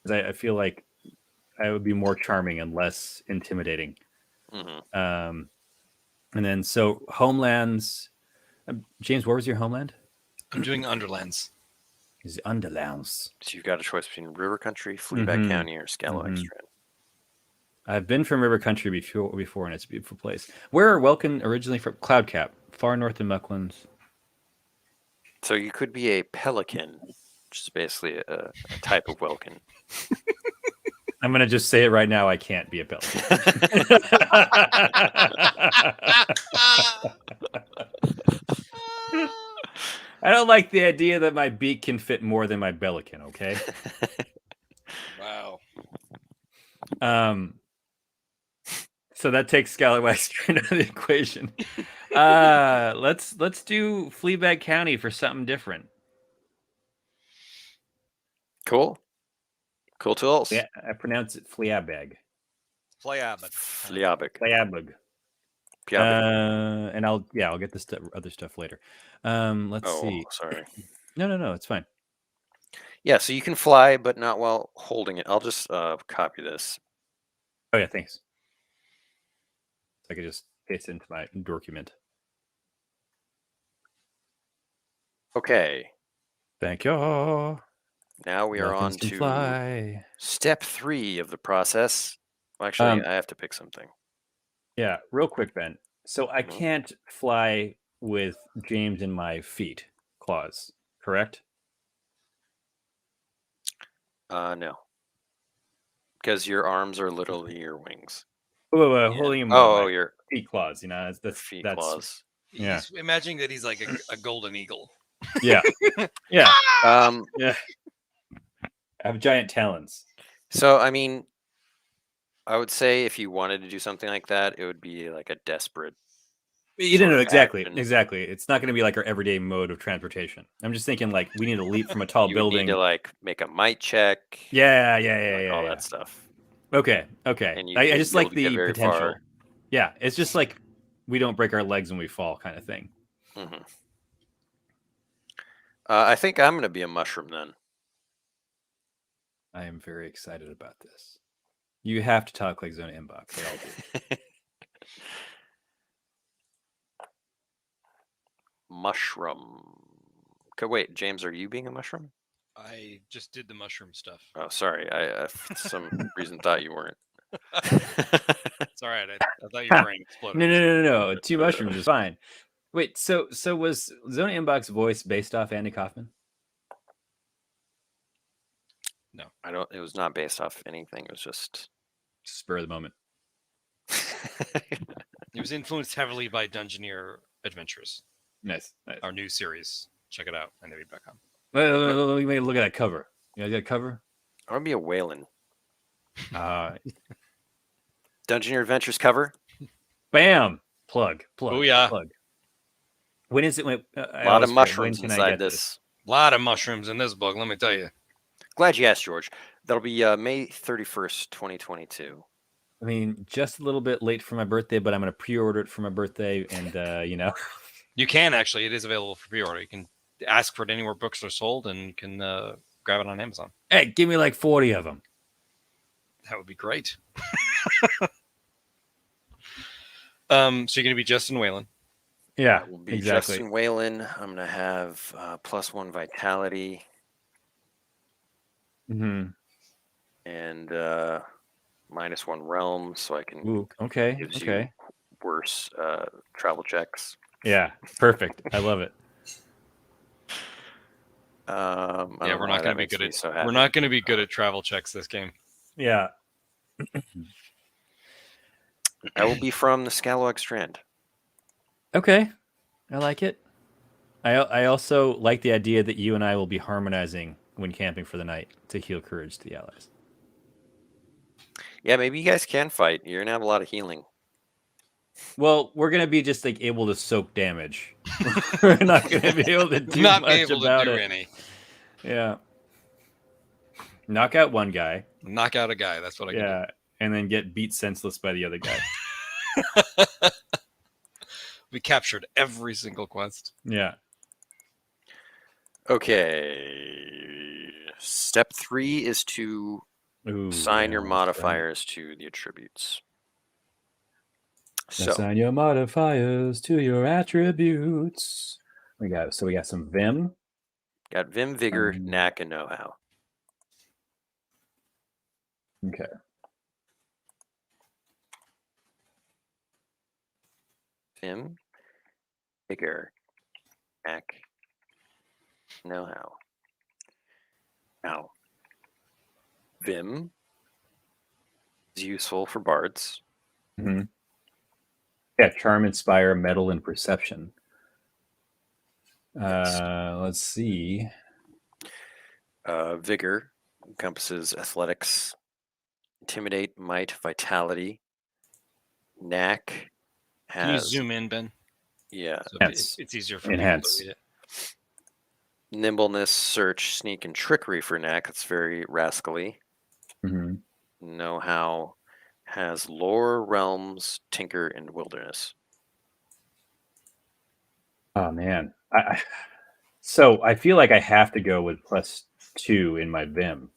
Because I feel like I would be more charming and less intimidating. Mhm. And then, so homelands. James, what was your homeland? I'm doing Underlands. Is Underlands. So you've got a choice between River Country, Fleabag County, or Scallywag Strand. I've been from River Country before, and it's a beautiful place. Where are Welkin originally from? Cloudcap, far north of Mucklands. So you could be a pelican, which is basically a type of Welkin. I'm gonna just say it right now. I can't be a pelican. I don't like the idea that my beak can fit more than my bellican. Okay. Wow. So that takes Scallywag Strand out of the equation. Let's do Fleabag County for something different. Cool. Cool tools. Yeah, I pronounce it Fleabag. Fleabag. Fleabag. And I'll get this other stuff later. Let's see. Sorry. No, it's fine. Yeah, so you can fly, but not while holding it. I'll just copy this. Oh yeah, thanks. I could just paste it into my document. Okay. Thank you. Now we are on to step 3 of the process. Well, actually, I have to pick something. Yeah, real quick, Ben. So I can't fly with James in my feet claws, correct? No. Because your arms are literally your wings. Wait, holding him with your feet claws. You know, that's feet that's claws. Yeah. He's imagining that he's like a golden eagle. Yeah. Yeah. Yeah. I have giant talons. So, I mean, I would say if you wanted to do something like that, it would be like a desperate. You don't know exactly. action. Exactly. It's not going to be like our everyday mode of transportation. I'm just thinking like we need to leap from a tall You building. would need to like make a might check. Yeah. All that stuff. Okay. And I just like to get the very potential. far. Yeah, it's just like we don't break our legs when we fall, kind of thing. Mm-hmm. I think I'm going to be a mushroom then. I am very excited about this. You have to talk like Zona Inbox. They all do. Mushroom. Okay, wait, James, are you being a mushroom? I just did the mushroom stuff. Oh, sorry. I for some reason thought you weren't. It's all right. I thought your brain exploded. No. 2 mushrooms is fine. Wait, so was Zona Inbox voice based off Andy Kaufman? No, It was not based off anything. It was just spur of the moment. He was influenced heavily by Dungeoneer Adventures. Nice. Our new series. Check it out on navy.com. Let me look at that cover. You guys got a cover? I want to be a whalen. Dungeoneer Adventures cover. Bam! Plug. Oh yeah. Plug. When is it? A lot of mushrooms inside this. A lot of mushrooms in this book, let me tell you. Glad you asked, George. That'll be May 31st, 2022. I mean, just a little bit late for my birthday, but I'm going to pre-order it for my birthday, and you know. You can actually. It is available for pre-order. You can ask for it anywhere books are sold, and you can grab it on Amazon. Hey, give me like 40 of them. That would be great. So you're going to be Justin Whalen. Yeah, will be exactly. Justin Whalen. I'm going to have +1 vitality. Mm-hmm. And -1 realm, so I can Ooh, okay. gives Okay. you worse travel checks. Yeah. Perfect. I love it. I Yeah, don't we're know not why going to that be makes good me at so happy. we're not going to be good at travel checks this game. Yeah. I will be from the Scalawag Strand. Okay. I like it. I also like the idea that you and I will be harmonizing when camping for the night to heal courage to the allies. Yeah, maybe you guys can fight. You're gonna have a lot of healing. Well, we're gonna be just like able to soak damage. We're not gonna be able to do Not be much able to about do it. any. Yeah. Knock out one guy. Knock out a guy. That's what I can do. Yeah, and then get beat senseless by the other guy. We captured every single quest. Yeah. Okay. Step 3 is to assign your modifiers to the attributes. So assign your modifiers to your attributes. We got some Vim. got Vim, Vigor, Knack, and Know-How. Okay. Vim, Vigor, Knack, Know-How. Now, Vim is useful for bards. Mm-hmm. Yeah, Charm, Inspire, Metal, and Perception. Yes. Let's see. Vigor encompasses athletics, intimidate, might, vitality. Knack has. Can you zoom in, Ben? Yeah. So Enhance. it's easier for Enhance. people to read it. Nimbleness, search, sneak, and trickery for Knack. It's very rascally. Mm-hmm. Know-How has lore, realms, tinker, and wilderness. Oh man. So I feel like I have to go with +2 in my Vim.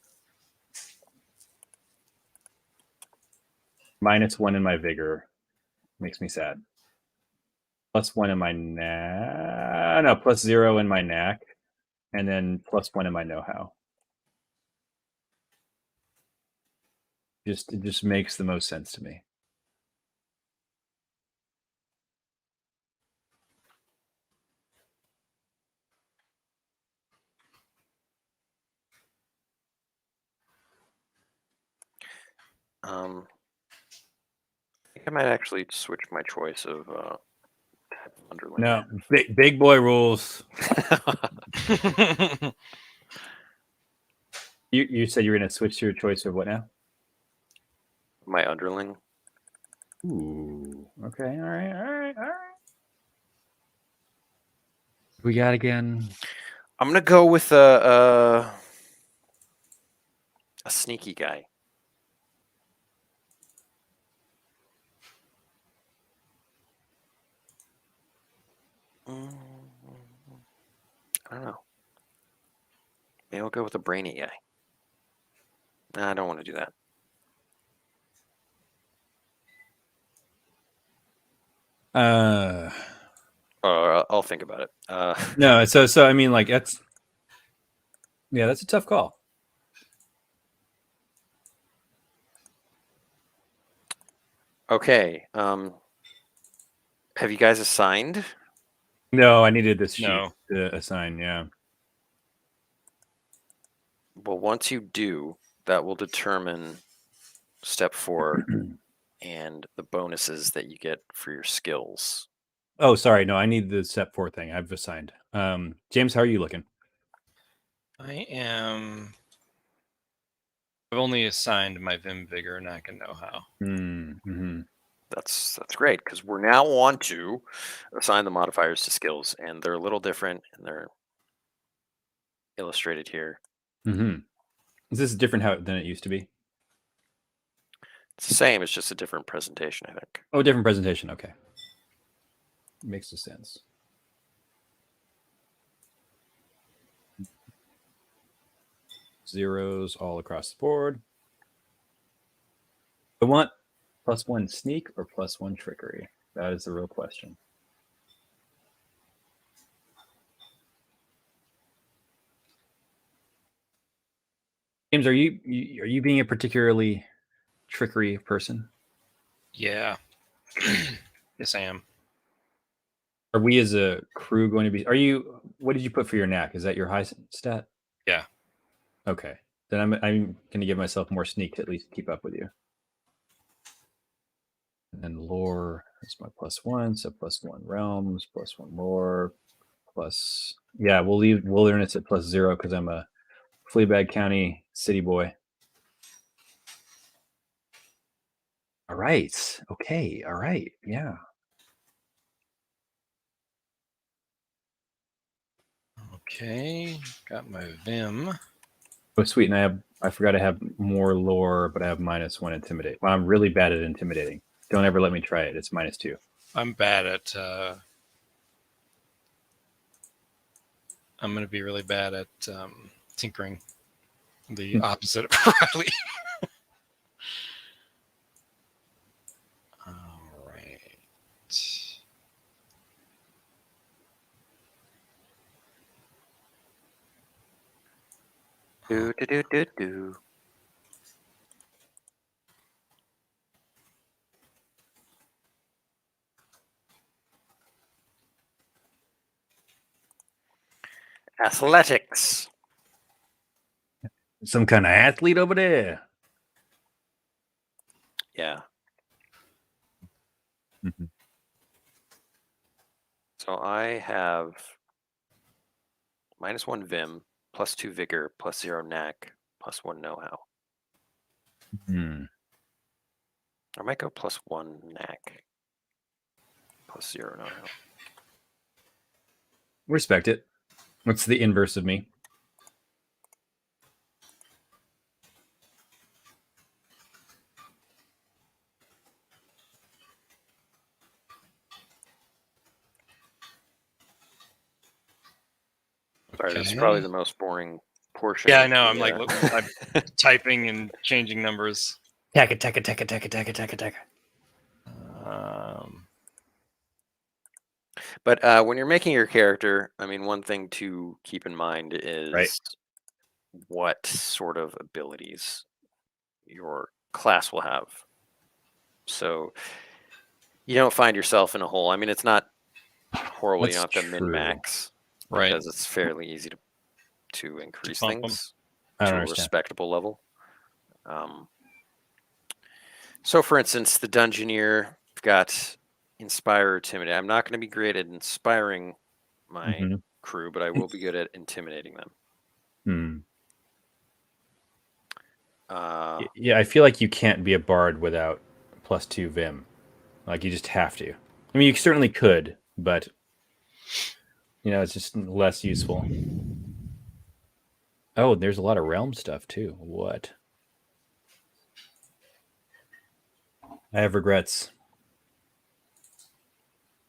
-1 in my Vigor. Makes me sad. +1 in my no, +0 in my Knack, and then +1 in my Know-How. It just makes the most sense to me. I think I might actually switch my choice of Underland. No, big boy rules. You said you were going to switch to your choice of what now? My underling. Ooh. Okay. All right. We got again. I'm gonna go with a sneaky guy. I don't know. Maybe I'll go with a brainy guy. Nah, I don't want to do that. I'll think about it. No, so I mean, like that's a tough call. Okay. Have you guys assigned? No, I needed this sheet No. to assign. Yeah. Well, once you do, that will determine step 4 and the bonuses that you get for your skills. Oh, sorry. No, I need the step 4 thing. I've assigned. James, how are you looking? I am. I've only assigned my Vim, Vigor, Knack, and Know-How. Mm-hmm. That's great because we're now on to assign the modifiers to skills, and they're a little different, and they're illustrated here. Mm-hmm. Is this different than it used to be? It's the same. It's just a different presentation, I think. Oh, different presentation. Okay, makes sense. Zeros all across the board. I want +1 sneak or +1 trickery. That is the real question. James, are you being a particularly trickery person? Yeah. Yes, I am. Are we as a crew going to be? Are you? What did you put for your knack? Is that your high stat? Yeah. Okay. Then I'm going to give myself more sneak to at least keep up with you. And then lore is my +1, so +1 realms, +1 lore, plus. Yeah, we'll leave wilderness at +0 because I'm a Fleabag County city boy. All right. Okay. All right. Yeah. Okay. Got my Vim. Oh, sweet. And I forgot I have more lore, but I have -1 intimidate. Well, I'm really bad at intimidating. Don't ever let me try it. It's -2. I'm bad at. I'm going to be really bad at tinkering. The opposite of Riley. All right. Do. Athletics. Some kind of athlete over there. Yeah. Mm-hmm. So I have -1 Vim, +2 Vigor, +0 Knack, +1 Know-how. Hmm. I might go +1 Knack, +0 Know-how. Respect it. What's the inverse of me? Sorry, this is probably the most boring portion. Yeah, I of know. the, I'm like I'm typing and changing numbers. Taka. But when you're making your character, I mean, one thing to keep in mind is what sort of abilities your class will have. So you don't find yourself in a hole. I mean, it's not horrible. You That's don't have to true. min-max Right. because it's fairly easy to increase bump 'em. things I to don't a understand. respectable level. So, for instance, the Dungeoneer got Inspire or Intimidate. I'm not going to be great at inspiring my crew, but I will be good at intimidating them. Yeah, I feel like you can't be a bard without +2 Vim. Like, you just have to. I mean, you certainly could, but it's just less useful. Oh, there's a lot of realm stuff too. What? I have regrets.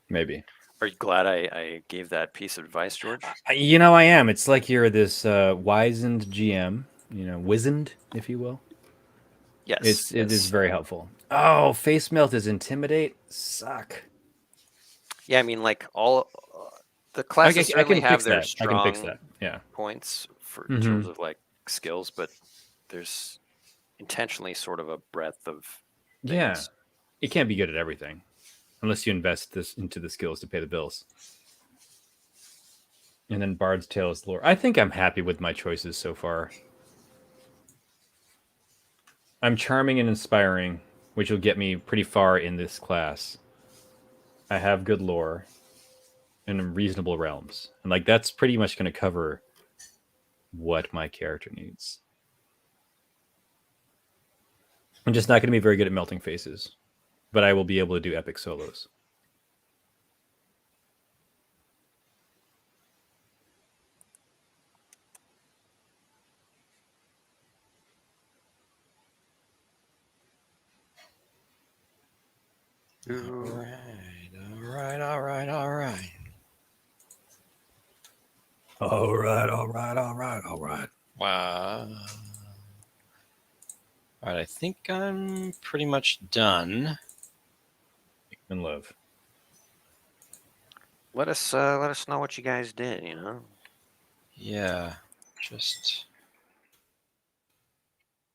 Maybe. Are you glad I gave that piece of advice, George? I am. It's like you're this wizened GM, wizened, if you will. Yes. It is very helpful. Oh, face melt is intimidate. Suck. Yeah, I mean, like all the classes certainly have their strong I can fix that. Yeah. points in terms of like skills, but there's intentionally sort of a breadth of things. Yeah, it can't be good at everything unless you invest this into the skills to pay the bills. And then Bard's Tale is lore. I think I'm happy with my choices so far. I'm charming and inspiring, which will get me pretty far in this class. I have good lore and reasonable realms. And like that's pretty much going to cover what my character needs. I'm just not going to be very good at melting faces, but I will be able to do epic solos. All right. Wow. All right, I think I'm pretty much done. In love. Let us know what you guys did. Yeah, just.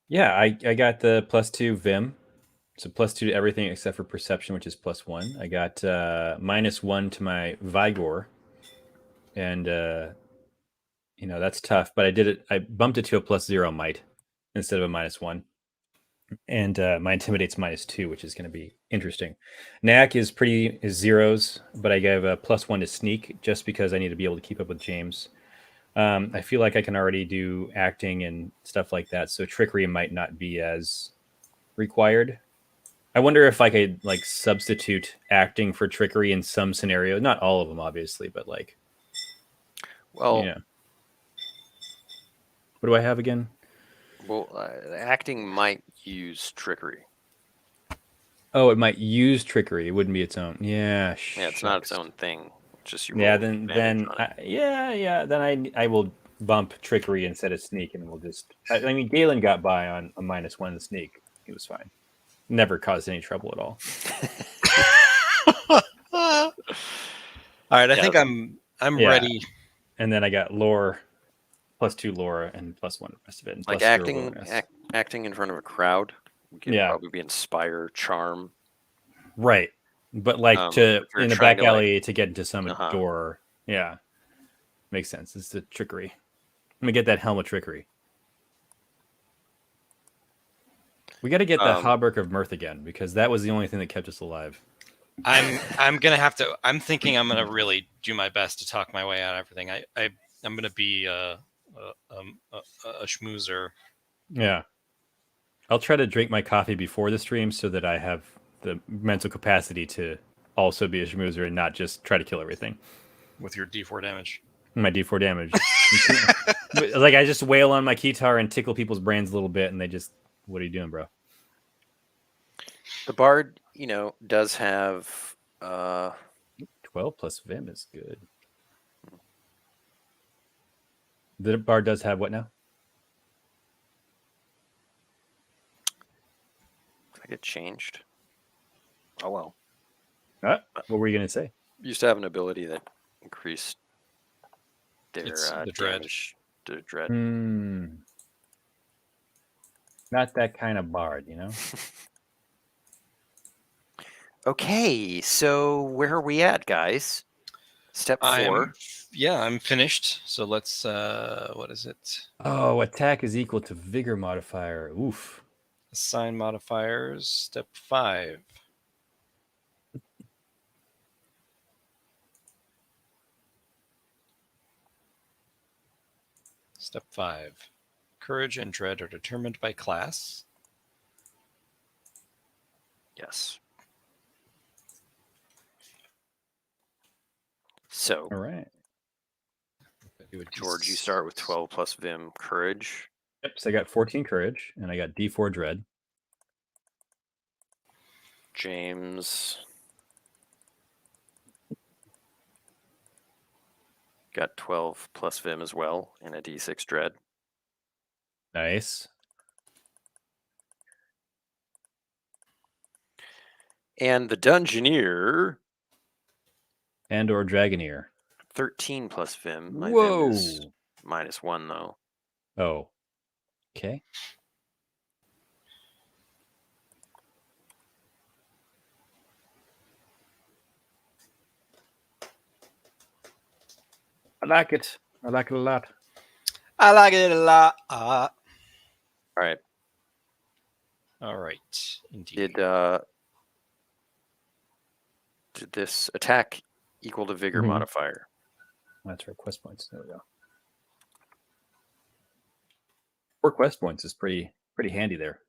Yeah, I got the +2 Vim So +2 to everything except for perception, which is +1. I got -1 to my Vigor. And, that's tough. But I bumped it to a +0 might instead of a -1. And my Intimidate's -2, which is going to be interesting. Knack is zeros, but I gave a +1 to Sneak just because I need to be able to keep up with James. I feel like I can already do acting and stuff like that, so Trickery might not be as required. I wonder if I could substitute acting for Trickery in some scenario. Not all of them, obviously, but Well, what do I have again? Well, acting might use Trickery. Oh, it might use Trickery. It wouldn't be its own. Yeah, Yeah, it's not its own thing. It's just your Then I will bump Trickery instead of Sneak, and we'll just. I mean, Galen got by on a -1 to Sneak. He was fine. Never caused any trouble at all. All right, I think I'm ready. And then I got lore, +2 lore, and +1 the rest of it. And like acting in front of a crowd. Could probably be Inspire, Charm. Right. But in the back alley to get into some door. Yeah. Makes sense. It's the Trickery. Let me get that Helm of Trickery. We got to get the Hauberk of Mirth again, because that was the only thing that kept us alive. I'm gonna have to. I'm thinking I'm gonna really do my best to talk my way out of everything. I'm gonna be a schmoozer. Yeah, I'll try to drink my coffee before the stream so that I have the mental capacity to also be a schmoozer and not just try to kill everything with your D4 damage. My D4 damage. I just wail on my guitar and tickle people's brains a little bit, and they just, what are you doing, bro? The Bard, does have 12 plus Vim is good. The Bard does have what now? I think it changed. Oh well. What were you gonna say? Used to have an ability that increased their the dread. Damage to dread. Not that kind of Bard, Okay, so where are we at, guys? Step 4. I'm finished. So let's, what is it? Oh, attack is equal to vigor modifier. Oof. Assign modifiers. Step 5. Step 5. Courage and dread are determined by class. Yes. So, all right. George, you start with 12 plus Vim courage. Yep, so I got 14 courage, and I got D4 dread. James got 12 plus Vim as well, and a D6 dread. Nice. And the Dungeoneer... and/or Dragoneer. 13 plus Vim. My Whoa. Vim is -1, though. Oh. Okay. I like it. I like it a lot. I like it a lot. All right. All right. Indeed. Did this attack equal to vigor modifier? That's right. Quest points. There we go. 4 quest points is pretty handy there.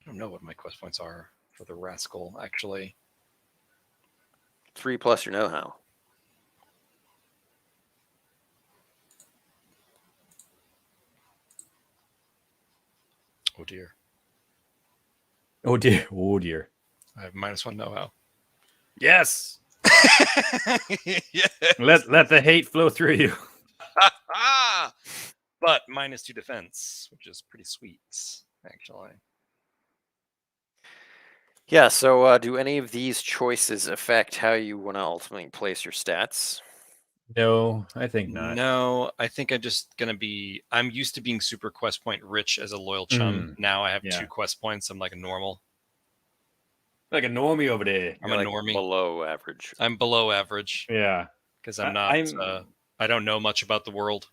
I don't know what my quest points are for the rascal, actually. 3 plus your know-how. Oh dear. Oh dear. Oh dear. I have -1 know-how. Yes. Yeah. Let the hate flow through you. But -2 defense, which is pretty sweet, actually. Yeah, so do any of these choices affect how you want to ultimately place your stats? No, I think not. No, I think I'm used to being super quest point rich as a loyal chum. Now I have 2 quest points. I'm like a normal. Like a normie over there. I'm You're a like normie. below average. I'm below average. Yeah. Because I'm not. I don't know much about the world.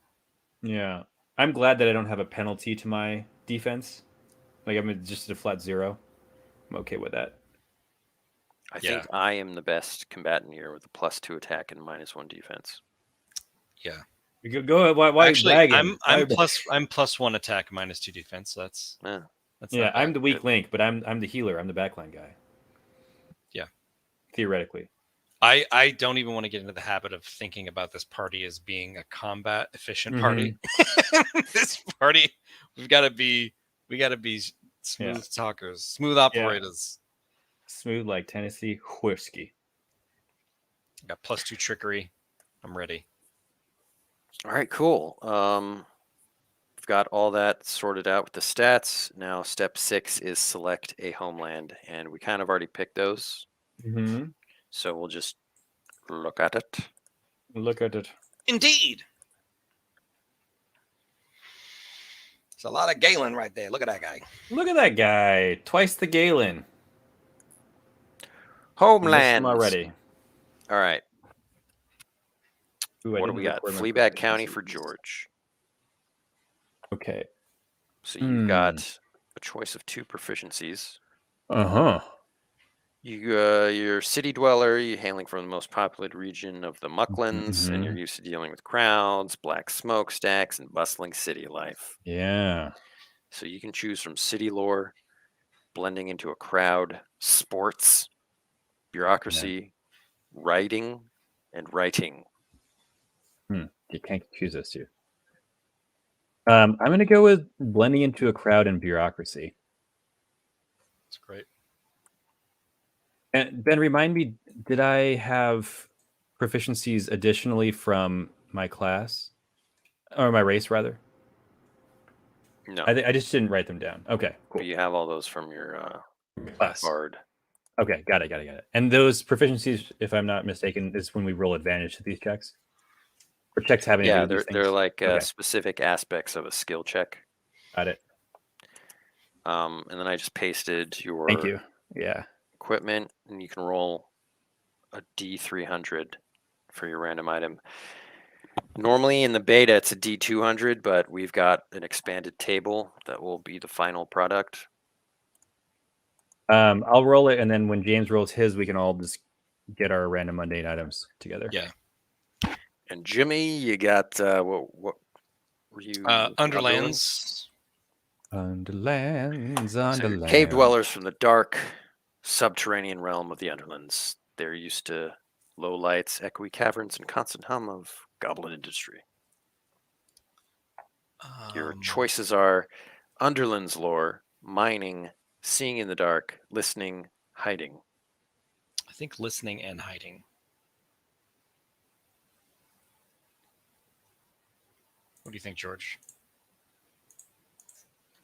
Yeah. I'm glad that I don't have a penalty to my defense. Like I'm just at a flat 0. I'm okay with that. I think I am the best combatant here with a +2 attack and -1 defense. Yeah. Go. Why Actually, bragging? I'm +1 attack, -2 defense. So that's I'm the weak link, but I'm the healer. I'm the backline guy. Yeah. Theoretically. I don't even want to get into the habit of thinking about this party as being a combat efficient party. This party, we gotta be smooth talkers, smooth operators. Smooth like Tennessee whiskey. Got +2 trickery. I'm ready. All right, cool. We've got all that sorted out with the stats. Now step 6 is select a homeland, and we kind of already picked those. So we'll just look at it. Look at it. Indeed. There's a lot of Galen right there. Look at that guy. Look at that guy. Twice the Galen. Homelands. Already. All right. Ooh, what do we got? Fleabag County for George. Okay. So you've got a choice of 2 proficiencies. You're a city dweller. You're hailing from the most populated region of the Mucklands, and you're used to dealing with crowds, black smokestacks, and bustling city life. Yeah. So you can choose from city lore, blending into a crowd, sports, bureaucracy, writing, and writing. You can't choose those 2. I'm going to go with blending into a crowd and bureaucracy. That's great. And Ben, remind me, did I have proficiencies additionally from my class? Or my race, rather? No. I just didn't write them down. Okay, cool. But you have all those from your class. Bard. Okay, got it. And those proficiencies, if I'm not mistaken, is when we roll advantage to these checks? Or checks having to do these things? They're like specific aspects of a skill check. Got it. And then I just pasted your Thank you. Yeah. Equipment, and you can roll a D300 for your random item. Normally in the beta it's a D200, but we've got an expanded table that will be the final product. I'll roll it, and then when James rolls his, we can all just get our random mundane items together. Yeah. And Jimmy, you got what were you? Underlands. Underlands. So cave dwellers from the dark subterranean realm of the Underlands. They're used to low lights, echoey caverns, and constant hum of goblin industry. Your choices are Underlands lore, mining, seeing in the dark, listening, hiding. I think listening and hiding. What do you think, George?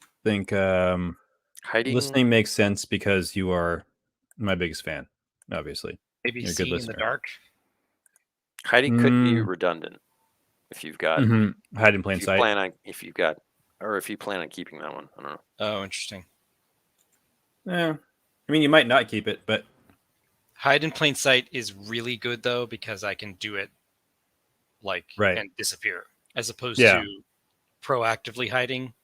I think hiding. Listening makes sense because you are my biggest fan, obviously. Maybe You're a seeing good in the listener. dark. Hiding could be redundant if you've got hide in plain sight. If you plan on keeping that one. I don't know. Oh, interesting. Yeah, I mean you might not keep it, but hide in plain sight is really good though because I can do it and disappear as opposed to proactively hiding,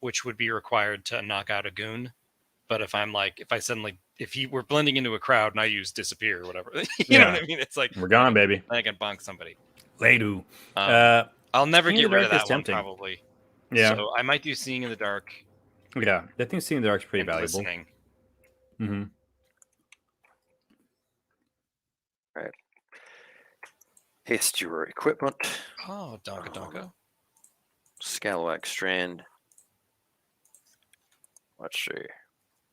which would be required to knock out a goon. But if we're blending into a crowd and I use disappear or whatever, you know what I mean? It's like we're gone, baby. I can bonk somebody. Later. I'll never get rid of that one tempting. probably. Yeah. So I might do seeing in the dark. Yeah, I think seeing in the dark is pretty valuable. Listening. Right. Haste your equipment. Oh, donka. Scalawag strand. Let's see.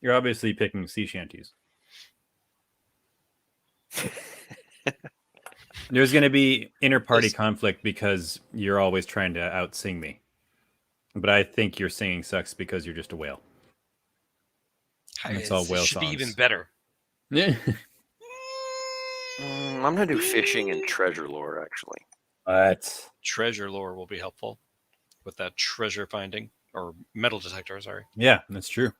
You're obviously picking sea shanties. There's going to be inter-party conflict because you're always trying to out-sing me. But I think your singing sucks because you're just a whale. It's all whale songs. Should be even better. Yeah. I'm gonna do fishing and treasure lore actually. What? Treasure lore will be helpful with that treasure finding or metal detector. Sorry. Yeah, that's true.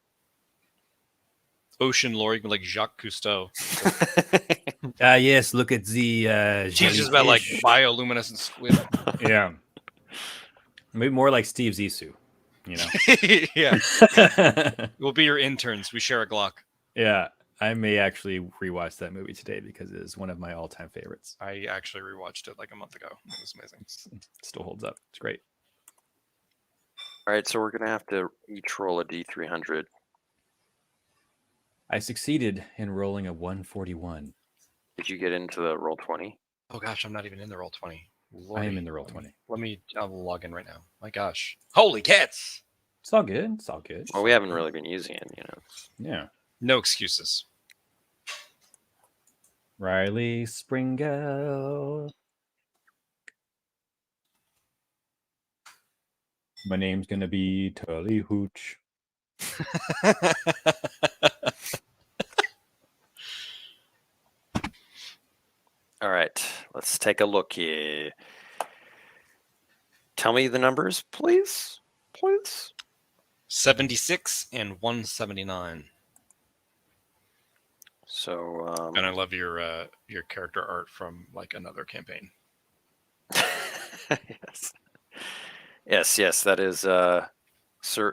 Ocean lore, you can be like Jacques Cousteau. Yes, look at the Teaches about like jellyfish. bioluminescent squid. Yeah. Maybe more like Steve Zissou, you know. Yeah. We'll be your interns. We share a Glock. Yeah. I may actually rewatch that movie today because it is one of my all-time favorites. I actually rewatched it like a month ago. It was amazing. It still holds up. It's great. All right, so we're gonna have to each roll a d300. I succeeded in rolling a 141. Did you get into the roll 20? Oh gosh, I'm not even in the roll 20. I am in the roll 20. I'll log in right now. My gosh. Holy cats! It's all good. It's all good. Well, we haven't really been using it, you know. Yeah. No excuses. Riley Springell. My name's gonna be Tully Hooch. All right, let's take a look here. Tell me the numbers, please. Please. 76 and 179. So, And I love your character art from like another campaign. yes, that is Sir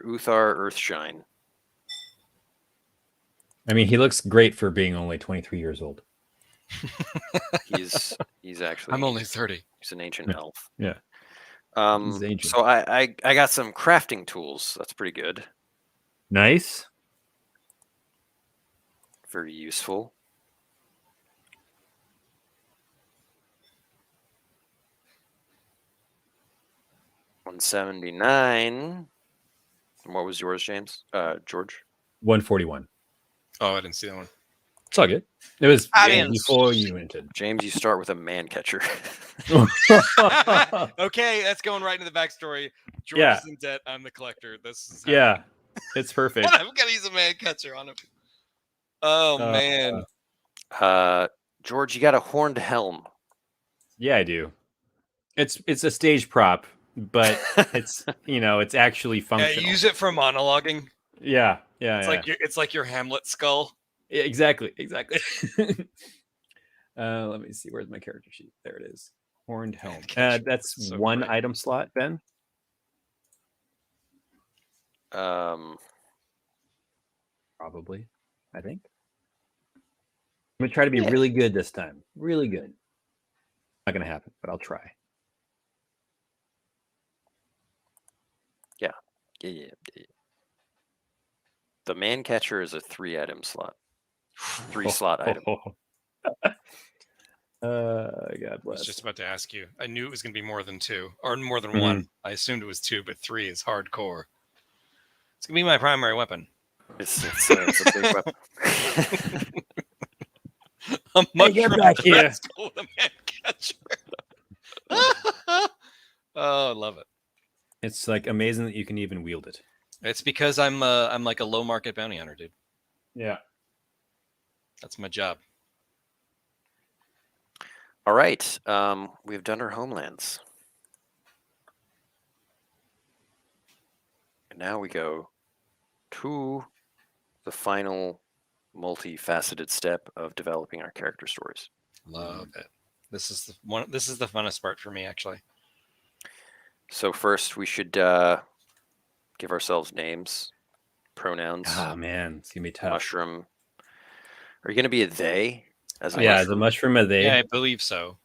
Uthar Earthshine. I mean, he looks great for being only 23 years old. He's actually. I'm only 30. He's an ancient elf. Yeah. He's ancient. So I got some crafting tools. That's pretty good. Nice. Very useful. $179. And what was yours, James? George? 141. Oh, I didn't see that one. It's all good. It was James. before you entered. James, you start with a man catcher. Okay, that's going right into the backstory. George Yeah. is in debt. I'm the collector. This is Yeah, it's perfect. I'm gonna use a man catcher on him. Oh man. George, you got a horned helm. Yeah, I do. It's a stage prop, but it's it's actually Yeah, functional. use it for monologuing. Yeah. It's like your Hamlet skull. Yeah, exactly. Let me see. Where's my character sheet? There it is. Horned helm. That's So one great. item slot, Ben. Probably. I think. I'm gonna try to be really good this time. Really good. Not gonna happen, but I'll try. Yeah. The man catcher is a 3-item slot. 3-slot item. God I was bless. just about to ask you. I knew it was going to be more than 2 or more than Mhm. 1. I assumed it was 2, but 3 is hardcore. It's going to be my primary weapon. It's a big weapon. A get mushroom back here. rascal with a man catcher. Oh, I love it. It's like amazing that you can even wield it. It's because I'm like a low market bounty hunter, dude. Yeah. That's my job. All right. We've done our homelands. And now we go to the final multifaceted step of developing our character stories. Love it. This is the funnest part for me, actually. So first we should give ourselves names, pronouns. Oh man, it's gonna be tough. Mushroom. Are you going to be a they? As a Yeah, mushroom? the mushroom of they Yeah, I believe so.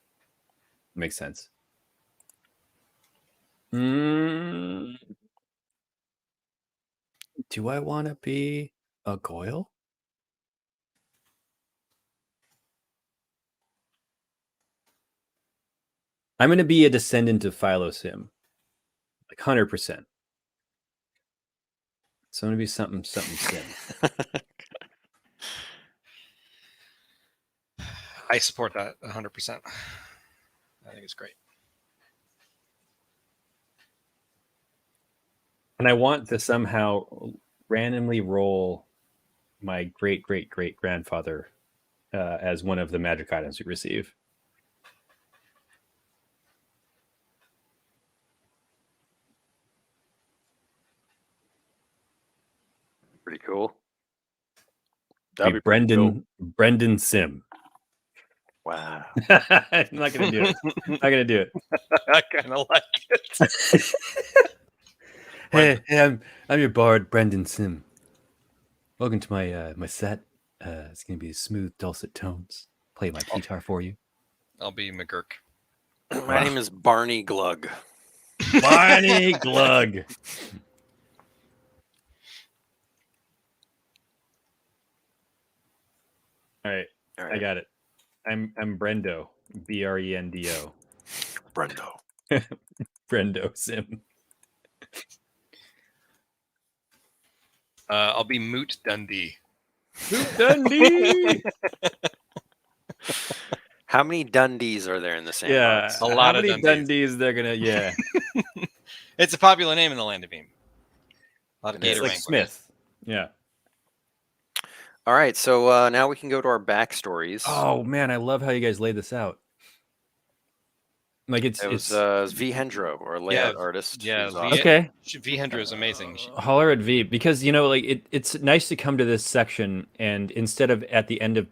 makes sense. Do I want to be a Goyle? I'm going to be a descendant of Philosim. Like 100%. So I'm going to be something sim. I support that 100%. I think it's great. And I want to somehow randomly roll my great grandfather as one of the magic items we receive. That'd be be pretty Brendan Sim. Wow. I'm not gonna do it. Not gonna do it. I kind of like it. Hey, I'm your bard, Brendan Sim. Welcome to my set. It's gonna be smooth, dulcet tones. Play my guitar for you. I'll be McGurk. My name is Barney Glug. Barney Glug. All right, I got it. I'm Brendo. Brendo. Brendo. Brendo Sim. I'll be Moot Dundee. Moot Dundee. How many Dundies are there in the sandbox? A lot How of many Dundies they're gonna? Yeah. It's a popular name in the Land of Eem. A lot of It is. It's gator like wranglers. Smith. Yeah. All right, so now we can go to our backstories. Oh man, I love how you guys laid this out. Like It was V Hendro, or layout artist. Yeah, who's awesome. okay. V Hendra is amazing. Holler at V, because like it's nice to come to this section and instead of at the end of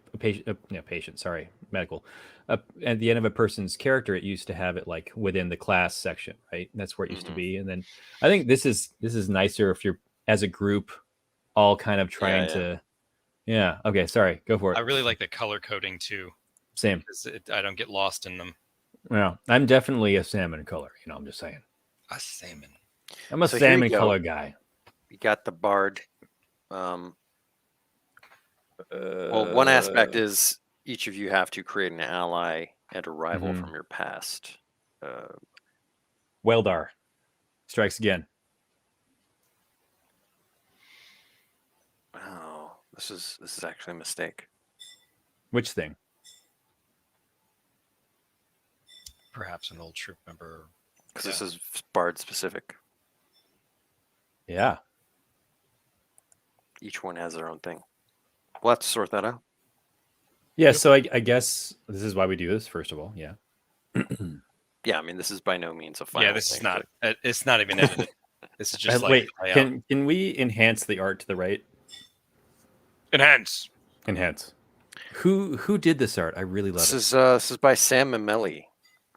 medical, at the end of a person's character, it used to have it like within the class section, right? That's where it used to be. And then I think this is nicer if you're as a group all kind of trying to. Yeah. Okay. Sorry. Go for it. I really like the color coding too. Same. Because I don't get lost in them. Well, I'm definitely a salmon color. I'm just saying. A salmon. I'm a So here you salmon go. color guy. You got the bard. Well, one aspect is each of you have to create an ally and a rival from your past. Weldar strikes again. Oh, this is actually a mistake. Which thing? Perhaps an old troop member. Because this is bard specific. Yeah. Each one has their own thing. We'll have to sort that out. Yeah, so I guess this is why we do this, first of all. Yeah. Yeah, I mean, this is by no means a final Yeah, this thing, is not. It's not even edited. This is just Wait, like can we enhance the art to the right? Enhance. Who did this art? I really love it. This is by Sam Mameli.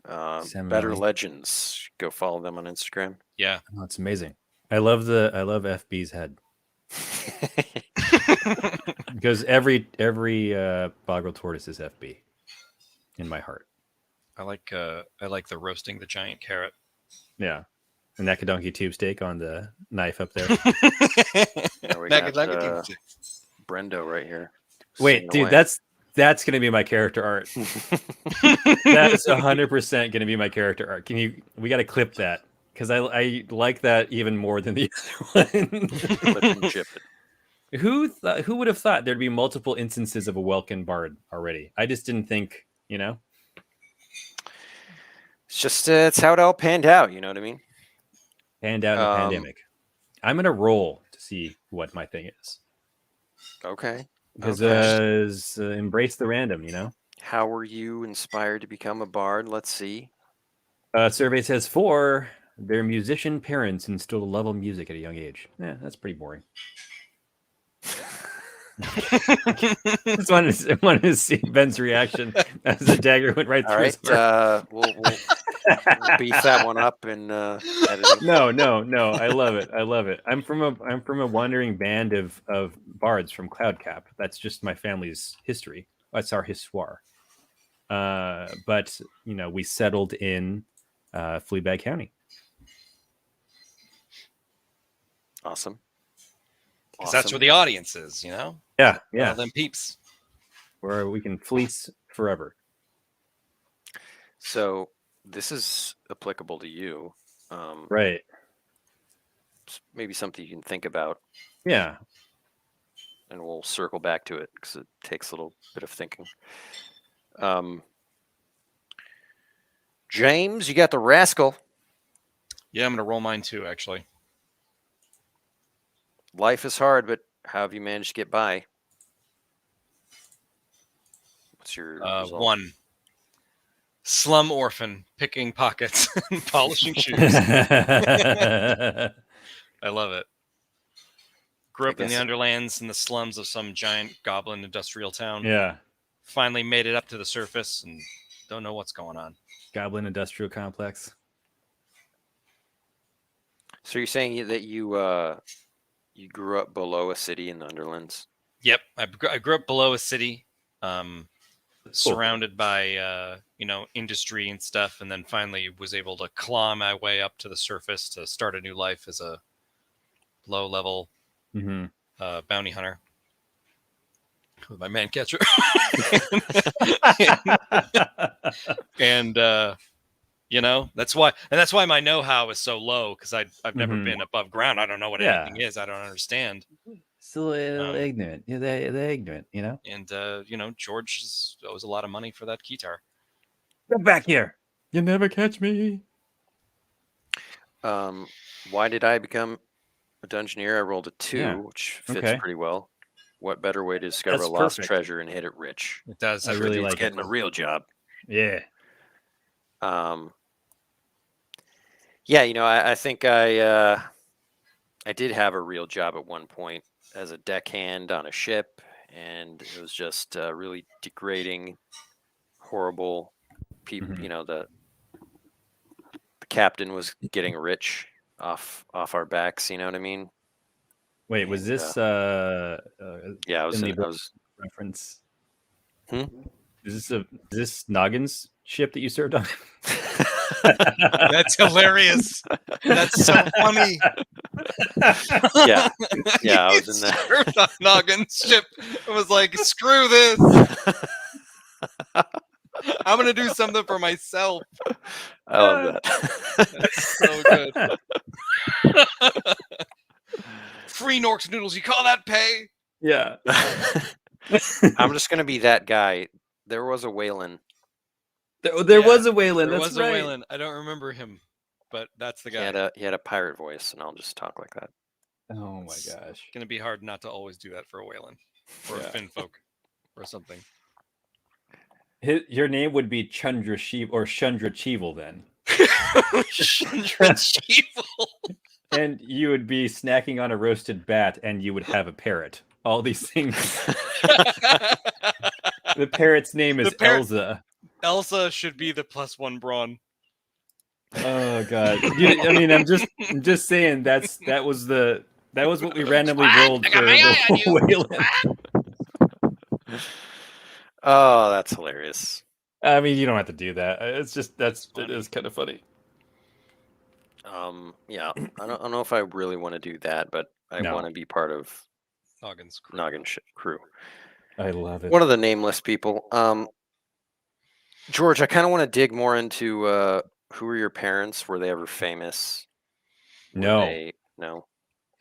Sam Better Mameli. Legends. Go follow them on Instagram. Yeah. Oh, it's amazing. I love FB's head. Because every Boggle Tortoise is FB in my heart. I like the roasting the giant carrot. Yeah. And Nakadonki tube steak on the knife up there. There we got Brendo right here. Wait, dude, that's gonna be my character art. That is 100% gonna be my character art. We gotta clip that. Because I like that even more than the other one. Clip and chip it. Who would have thought there'd be multiple instances of a Welkin bard already? I just didn't think, It's just it's how it all panned out. You know what I mean? panned out in the pandemic. I'm gonna roll to see what my thing is. Okay. Because embrace the random, How were you inspired to become a bard? Let's see. Survey says 4. Their musician parents instilled a love of music at a young age. Yeah, that's pretty boring. Just wanted to see Ben's reaction as the dagger went right through his heart. We'll beef that one up and edit it. No. I love it. I'm from a wandering band of bards from Cloudcap. That's just my family's history. That's our histoire. But we settled in Fleabag County. Awesome. Because that's where the audience is, Yeah. All them peeps. Where we can fleece forever. So this is applicable to you. Right. Maybe something you can think about. Yeah. And we'll circle back to it because it takes a little bit of thinking. James, you got the rascal. Yeah, I'm gonna roll mine too, actually. Life is hard, but how have you managed to get by? What's your result? 1. Slum orphan, picking pockets and polishing shoes. I love it. Grew I up in the guess- Underlands in the slums of some giant goblin industrial town. Yeah. Finally made it up to the surface and don't know what's going on. Goblin Industrial Complex. So you're saying that you grew up below a city in the Underlands? Yep, I grew up below a city, Cool. surrounded by industry and stuff, and then finally was able to claw my way up to the surface to start a new life as a low-level Mm-hmm. bounty hunter with my man catcher. And that's why my know-how is so low, because I've never Mhm. been above ground. I don't know what Yeah. anything is. I don't understand. Still ignorant. Yeah, they're ignorant, you know? And George owes a lot of money for that guitar. Come back here. You never catch me. Why did I become a Dungeoneer? I rolled a 2, Yeah. which fits Okay. pretty well. What better way to discover That's a lost perfect. treasure and hit it rich? It does. I That really Dude's like it. getting a real job. Yeah. Yeah, I think I did have a real job at one point as a deckhand on a ship, and it was just really degrading, horrible. People, Mhm. the captain was getting rich off our backs. You know what I mean? Wait, was And, this Yeah, I was. Finley I Book was. reference? Hmm? Is this Noggin's ship that you served on? That's hilarious. That's so funny. Yeah, yeah, I was in that. Served on Noggin's ship. It was like, screw this. I'm gonna do something for myself. I love that. That's so good. Free Norks noodles. You call that pay? Yeah. I'm just gonna be that guy. There was a Whalen. There Yeah, was a Whalen. There That's was right. a Whalen. I don't remember him, but that's the He guy. had a pirate voice, and I'll just talk like that. Oh my It's gosh. gonna be hard not to always do that for a Whalen or Yeah. a Finfolk or something. Your name would be Chandra Sheev or Chandra Cheevel then. Chandra Cheevel. And you would be snacking on a roasted bat, and you would have a parrot. All these things. The parrot's name is Elsa. Elsa should be the +1 brawn. Oh god. I mean, I'm just saying that was what we randomly rolled for the Whalen. Oh, that's hilarious. I mean, you don't have to do that. It's just it is kind of funny. Yeah, I don't know if I really want to do that, but I No. want to be part of Noggin's crew. Noggin's crew. I love it. One of the nameless people. George, I kind of want to dig more into who were your parents? Were they ever famous? No.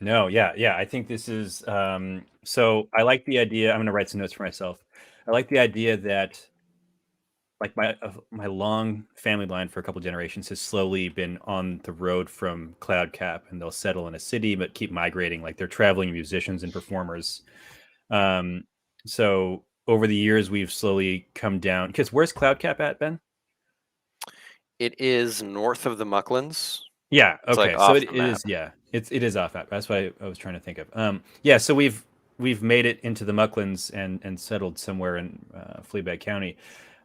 No, yeah. I think this is so I like the idea. I'm going to write some notes for myself. I like the idea that like my long family line for a couple generations has slowly been on the road from Cloud Cap, and they'll settle in a city but keep migrating. Like they're traveling musicians and performers. So over the years we've slowly come down, because where's Cloud Cap at, Ben? It is north of the Mucklands. Yeah. It's Okay. like So off it the map. is. Yeah. It is off map. That's what I was trying to think of. Yeah. So we've made it into the Mucklands and settled somewhere in Fleabag County.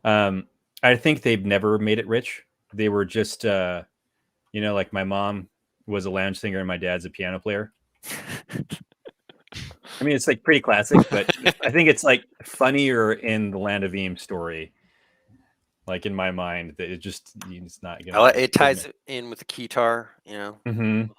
I think they've never made it rich. They were just, like my mom was a lounge singer and my dad's a piano player. I mean, it's like pretty classic, but I think it's like funnier in the Land of Eem story. Like in my mind, that it's not gonna. It ties in with the guitar, Mm-hmm.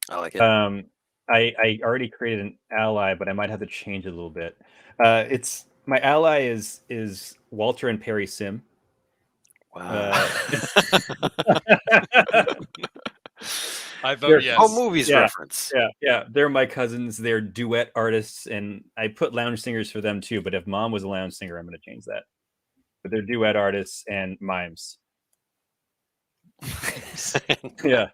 I like it. I already created an ally, but I might have to change it a little bit. It's my ally is Walter and Perry Sim. Wow. I vote yes. Oh, movies reference. Yeah. They're my cousins. They're duet artists, and I put lounge singers for them too. But if mom was a lounge singer, I'm going to change that. But they're duet artists and mimes. Yeah,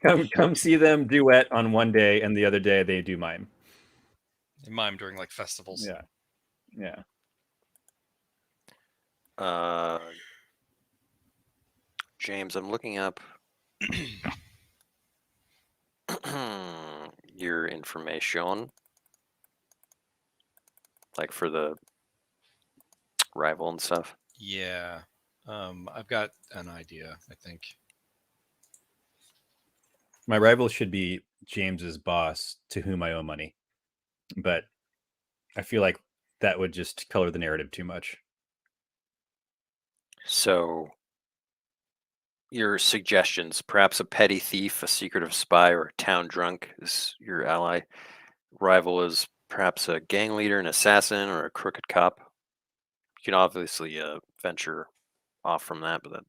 come see them duet on one day, and the other day they do mime. They mime during like festivals. Yeah. James, I'm looking up your information, like for the rival and stuff? Yeah. I've got an idea, I think. My rival should be James's boss, to whom I owe money. But I feel like that would just color the narrative too much. So, your suggestions: perhaps a petty thief, a secretive spy, or a town drunk is your ally. Rival is perhaps a gang leader, an assassin, or a crooked cop. You can obviously venture off from that, but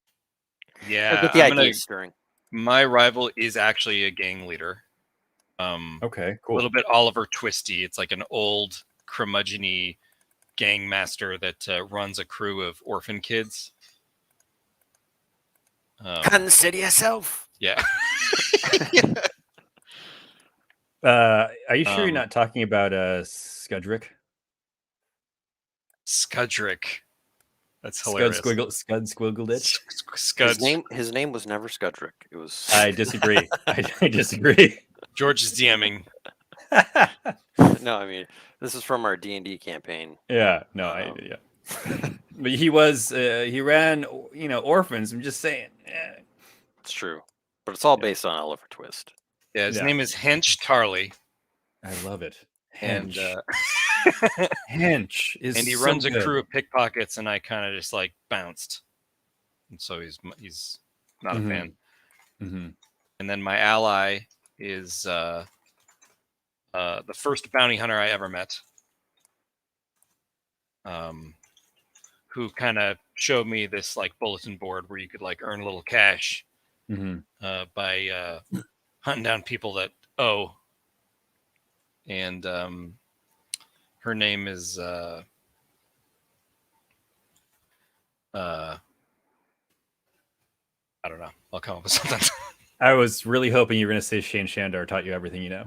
Yeah, get the idea stirring. My rival is actually a gang leader. Okay, A cool. little bit Oliver Twisty. It's like an old curmudgeon-y gang master that runs a crew of orphan kids. Consider yourself. Yeah. Are you sure you're not talking about Scudrick? Scudrick. That's hilarious. Scud Squiggle Scud. His name was never Scudrick. It was. I disagree. I disagree. George is DMing. No, I mean this is from our D&D campaign. Yeah, no, yeah. But he ran, orphans. I'm just saying. It's true, but it's all based on Oliver Twist. Yeah, his name is Hench Tarley. I love it. And Hench is, and he so runs good. a crew of pickpockets, and I kind of just like bounced, and so he's not a fan. Mm-hmm. And then my ally is the first bounty hunter I ever met, who kind of showed me this like bulletin board where you could like earn a little cash by hunting down people that owe. And her name is I don't know. I'll come up with something. I was really hoping you were going to say Shane Shandar taught you everything you know.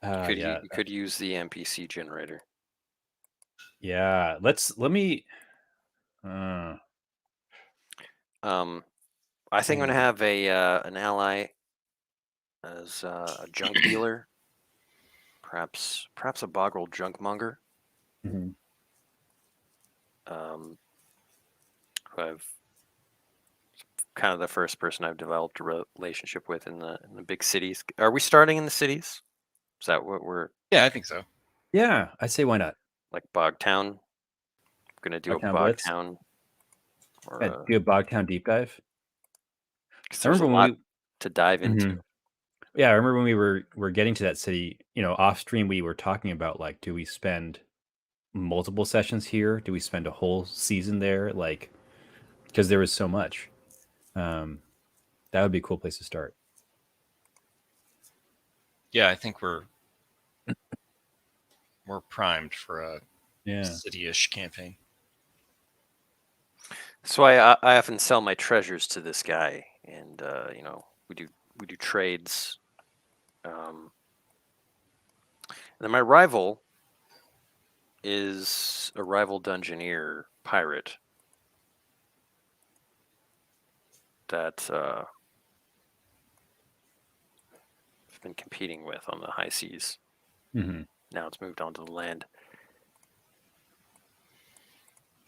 You could use the NPC generator. Yeah, let me. I think I'm gonna have an ally as a junk dealer, perhaps a boggle junk monger. Mm-hmm. Who I've kind of the first person I've developed a relationship with in the big cities. Are we starting in the cities? Is that what we're? Yeah, I think so. Yeah, I say why not? Like Bogtown. I'm gonna do Bogtown a Blitz? Bogtown. Or do a Bogtown deep dive. There's a lot to dive into. Yeah, I remember when we were getting to that city. Off stream we were talking about like, do we spend multiple sessions here? Do we spend a whole season there? Like, because there was so much. That would be a cool place to start. Yeah, I think we're primed for a Yeah. city-ish campaign. So I often sell my treasures to this guy, and we do trades. And then my rival is a rival Dungeoneer pirate that I've been competing with on the high seas. Mm-hmm. Now it's moved on to the land.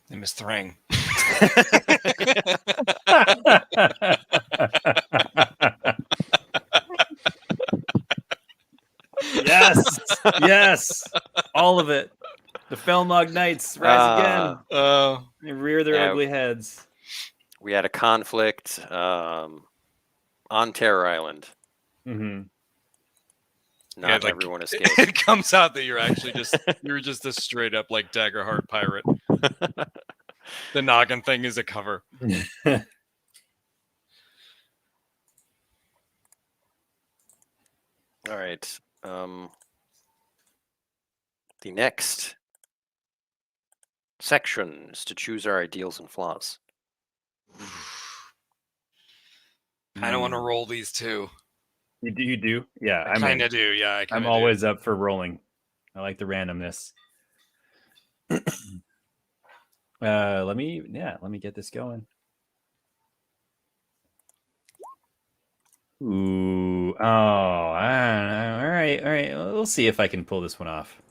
Name is Thrang. Yes, all of it. The Felmog Knights rise again. They rear their ugly heads. We had a conflict on Terror Island. Mm-hmm. Not everyone escaped. It comes out that you're actually you're just a straight up like Daggerheart pirate. The noggin thing is a cover. All right. The next section is to choose our ideals and flaws. I don't want to roll these two. You do? Yeah, I kind of do. Yeah, I'm always up for rolling. I like the randomness. Let me get this going. Ooh. Oh. All right. All right. We'll see if I can pull this one off.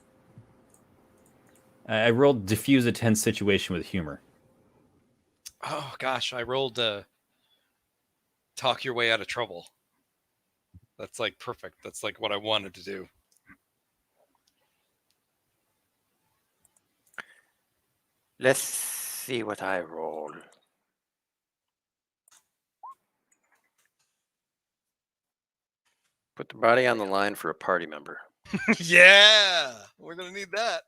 I rolled diffuse a tense situation with humor. Oh gosh, I rolled talk your way out of trouble. That's like perfect. That's like what I wanted to do. Let's see what I roll. Put the body on the line for a party member. Yeah, we're gonna need that.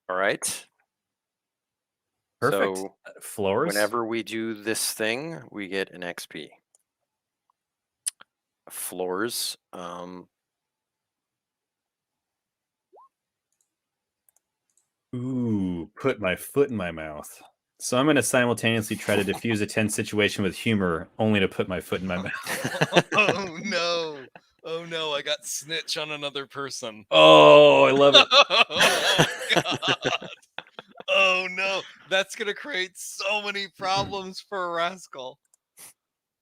All right. Perfect. So Floors. whenever we do this thing, we get an XP. Floors. Ooh, put my foot in my mouth. So I'm going to simultaneously try to diffuse a tense situation with humor, only to put my foot in my mouth. Oh no! Oh no! I got snitch on another person. Oh, I love it. Oh god! Oh no! That's gonna create so many problems for a rascal.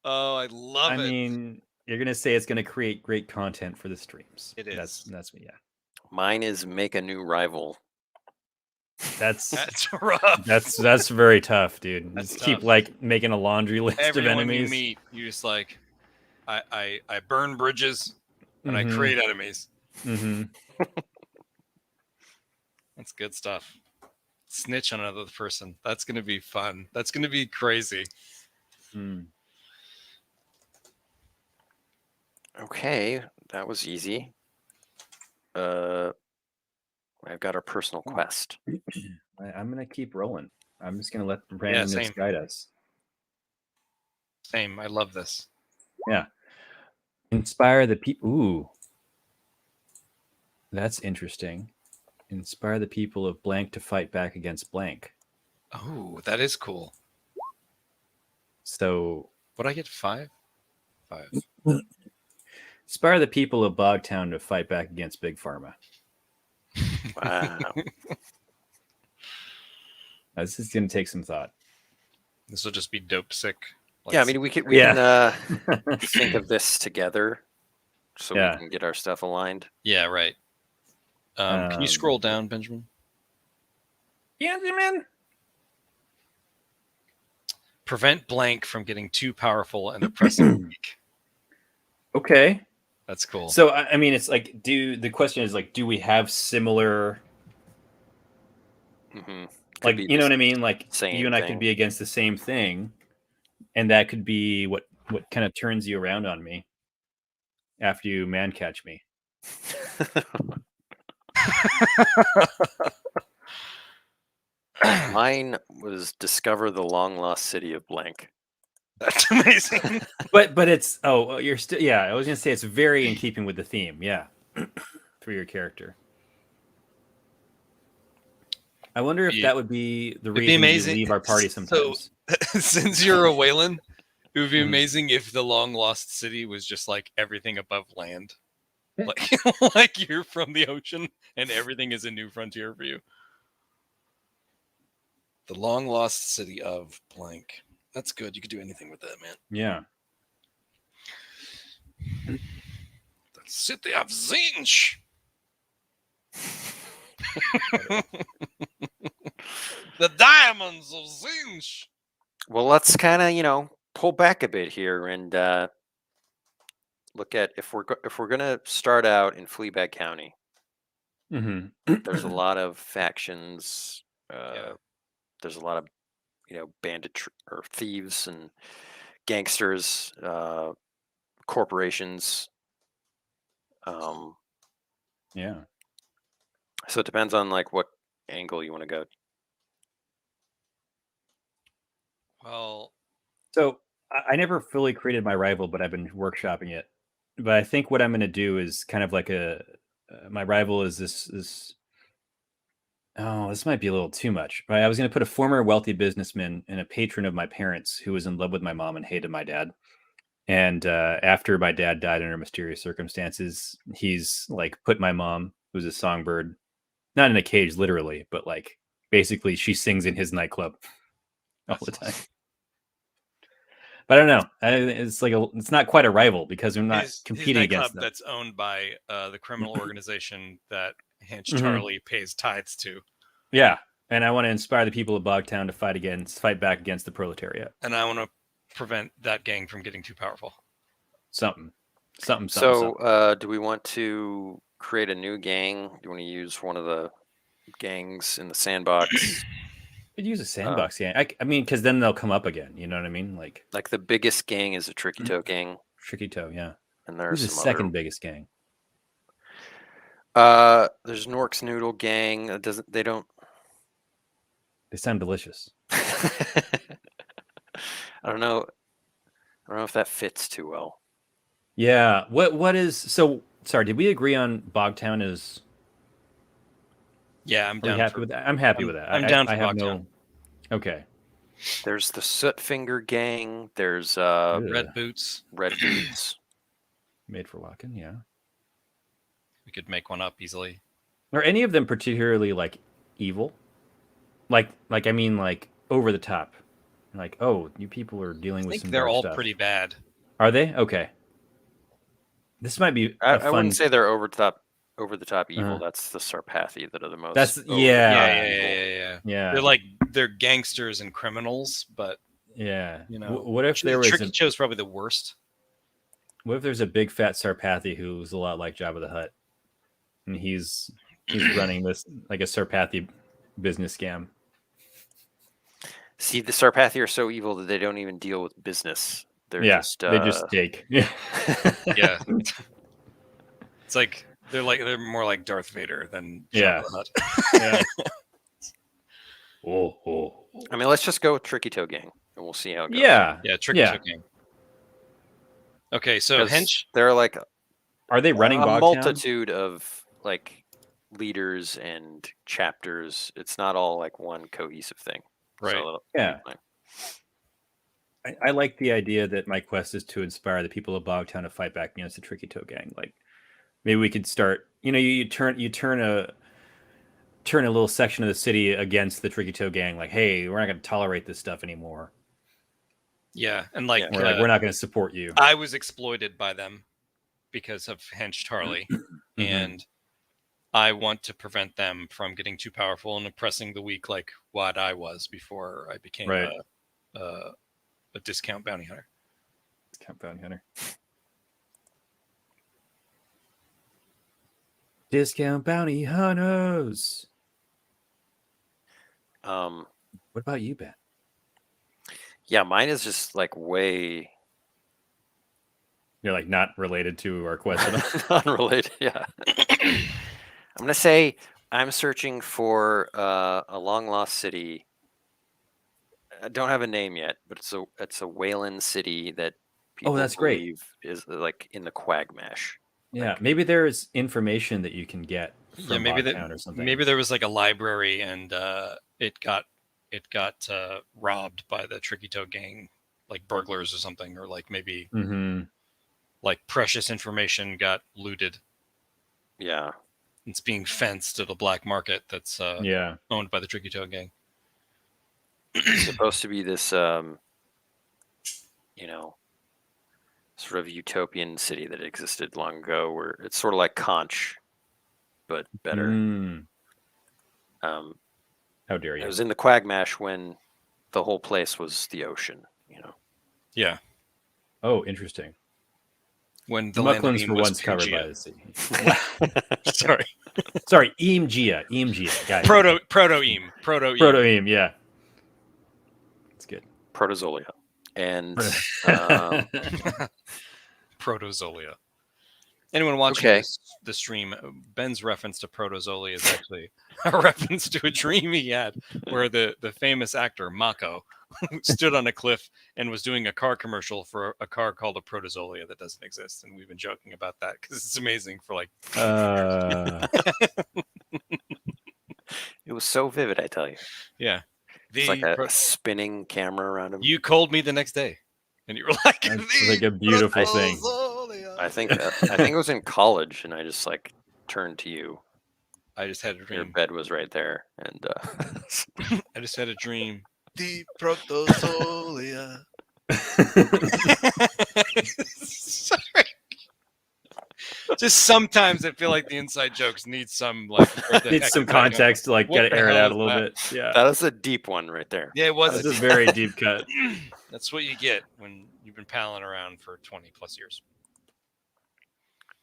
Oh, I love it. I mean, you're going to say it's going to create great content for the streams. It is. That's me. Yeah. Mine is make a new rival. That's rough. that's very tough, dude. That's Just keep tough. like making a laundry list Everyone of enemies. you meet, you just like, I burn bridges and I Mhm. create enemies. Mm-hmm. That's good stuff. Snitch on another person. That's gonna be fun. That's gonna be crazy. Mm. Okay, that was easy. I've got our personal quest. I'm gonna keep rolling. I'm just gonna let randomness same. guide us. Same. I love this. Yeah. Inspire the people. Ooh, that's interesting. Inspire the people of blank to fight back against blank. Oh, that is cool. So, Would I get 5? 5. inspire the people of Bogtown to fight back against Big Pharma. Wow. This is gonna take some thought. This will just be dope sick. Yeah, I mean we can think of this together, so we can get our stuff aligned. Yeah, right. Can you scroll down, Benjamin? Yeah, man. Prevent blank from getting too powerful and oppressing weak. Okay, that's cool. So I mean, it's like, the question is like, do we have similar? Mm-hmm. Like, you know what I mean? Like, you and I could be against the same thing, and that could be what kind of turns you around on me after you man catch me. Mine was discover the long lost city of blank. That's amazing. but it's you're still I was gonna say it's very in keeping with the theme, for your character. I wonder if that would be the reason you leave our party sometimes. So, since you're a Wayland, it would be amazing if the long lost city was just like everything above land. Like you're from the ocean and everything is a new frontier for you. The long lost city of blank. That's good. You could do anything with that, man. Yeah. The city of Zinch. The diamonds of Zinch. Well, let's kind of, pull back a bit here and look at if we're gonna start out in Fleabag County. Mm-hmm. There's a lot of factions. There's a lot of bandit or thieves and gangsters, corporations. Yeah. So it depends on like what angle you want to go. Well, so I never fully created my rival, but I've been workshopping it. But I think what I'm going to do is kind of like my rival is this. Oh, this might be a little too much. But I was going to put a former wealthy businessman and a patron of my parents who was in love with my mom and hated my dad. And after my dad died under mysterious circumstances, he's like put my mom, who's a songbird, not in a cage, literally, but like basically she sings in his nightclub all the time. But I don't know. It's not quite a rival because we're not competing against them. That's owned by the criminal organization that Hench Charlie pays tithes to. Yeah, and I want to inspire the people of Bogtown to fight back against the proletariat. And I want to prevent that gang from getting too powerful. Something. So, do we want to create a new gang? Do you want to use one of the gangs in the sandbox? Could use a sandbox gang. I mean, because then they'll come up again. You know what I mean? Like the biggest gang is the Tricky Toe gang. Tricky Toe, yeah. And there's the second biggest gang. There's Nork's Noodle gang. They sound delicious. I don't know if that fits too well. Yeah. What is so? Sorry, did we agree on Bogtown is? Yeah, I'm down. Happy with that? I'm happy with that. I'm down for Bogtown. Okay. There's the Sootfinger gang. There's Red Boots. Red Boots. Made for walking, yeah. We could make one up easily. Are any of them particularly like evil? Like I mean, like over the top. Like, oh, you people are dealing with some. They're all stuff. Pretty bad. Are they? Okay. This might be. I wouldn't say they're over the top evil. That's the Sarpathi that are the most. That's yeah. Yeah. They're gangsters and criminals, but yeah. You know, what if there was Tricky Toe's probably the worst. What if there's a big fat Sarpathi who's a lot like Jabba the Hutt, and he's running this like a Sarpathi business scam? See, the Sarpathi are so evil that they don't even deal with business. They just take. Yeah. Yeah. It's like they're more like Darth Vader than Jabba the Hutt. Yeah. I mean, let's just go with Tricky Toe gang, and we'll see how it goes. Yeah, Tricky Toe gang. Okay, so Hench, they're like, are they running a multitude of like leaders and chapters? It's not all like one cohesive thing, right? So, yeah. I like the idea that my quest is to inspire the people of Bogtown to fight back against the Tricky Toe gang. Like maybe we could start. You know, you turn a little section of the city against the Tricky Toe gang. Like, hey, we're not going to tolerate this stuff anymore. Yeah, and we're not going to support you. I was exploited by them because of Hench Charlie, and I want to prevent them from getting too powerful and oppressing the weak, like what I was before I became a discount bounty hunter. Discount bounty hunters. What about you, Ben? Yeah, mine is just like way. You're like not related to our quest at all. Unrelated, yeah. I'm gonna say I'm searching for a long lost city. I don't have a name yet, but it's a Wayland city that people that's believe is like in the Quagmash. Yeah, like, maybe there's information that you can get from maybe Bogtown or something. Maybe there was like a library and it got robbed by the Tricky Toe gang, like burglars or something, or like maybe like precious information got looted. Yeah, it's being fenced at a black market that's owned by the Tricky Toe gang. It's supposed to be this, sort of utopian city that existed long ago, where it's sort of like Conch, but better. How dare you? It was in the Quagmash when the whole place was the ocean. Yeah. Oh, interesting. When the Land of Mucklands Eem were was once covered by the sea. Sorry, Eemgia, guys. Proto Eem. Yeah. That's good. Protozolia. And Protozolia. Anyone watching the stream, Ben's reference to Protozolia is actually a reference to a dream he had where the famous actor Mako stood on a cliff and was doing a car commercial for a car called a Protozolia that doesn't exist, and we've been joking about that because it's amazing for like it was so vivid, I tell you. Yeah, it's like a spinning camera around him. You called me the next day and you were like, it's like a beautiful thing. I think it was in college, and I just like turned to you. I just had a Your dream. bed was right there, and I just had a dream. Deep protozolia. Sorry. Just sometimes I feel like the inside jokes need some like Need some context to like What get the it aired hell out a is little that? bit. Yeah, that was a deep one right there. Yeah, it was. that's a very deep cut. That's what you get when you've been palling around for 20 plus years.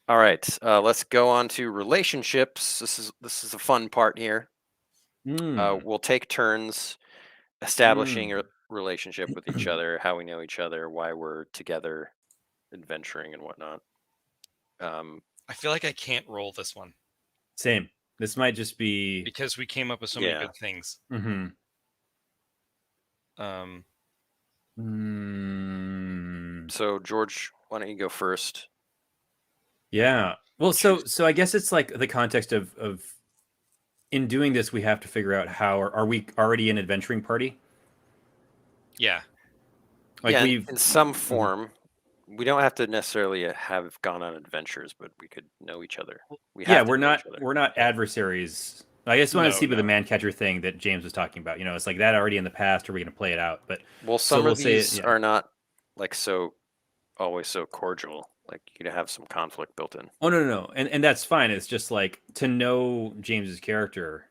All right, let's go on to relationships. This is a fun part here. We'll take turns establishing a relationship with each other, how we know each other, why we're together, adventuring and whatnot. I feel like I can't roll this one. Same. This might just be because we came up with so many good things. So George, why don't you go first? Yeah. Well, so I guess it's like the context of in doing this, we have to figure out how are we already an adventuring party? Yeah. Like yeah, we've in some form. We don't have to necessarily have gone on adventures, but we could know each other. we're not adversaries. I just want to see with the man catcher thing that James was talking about. You know, it's like that already in the past. Are we going to play it out? But some of these are not like always so cordial. Like you could have some conflict built in. Oh no, and that's fine. It's just like to know James's character,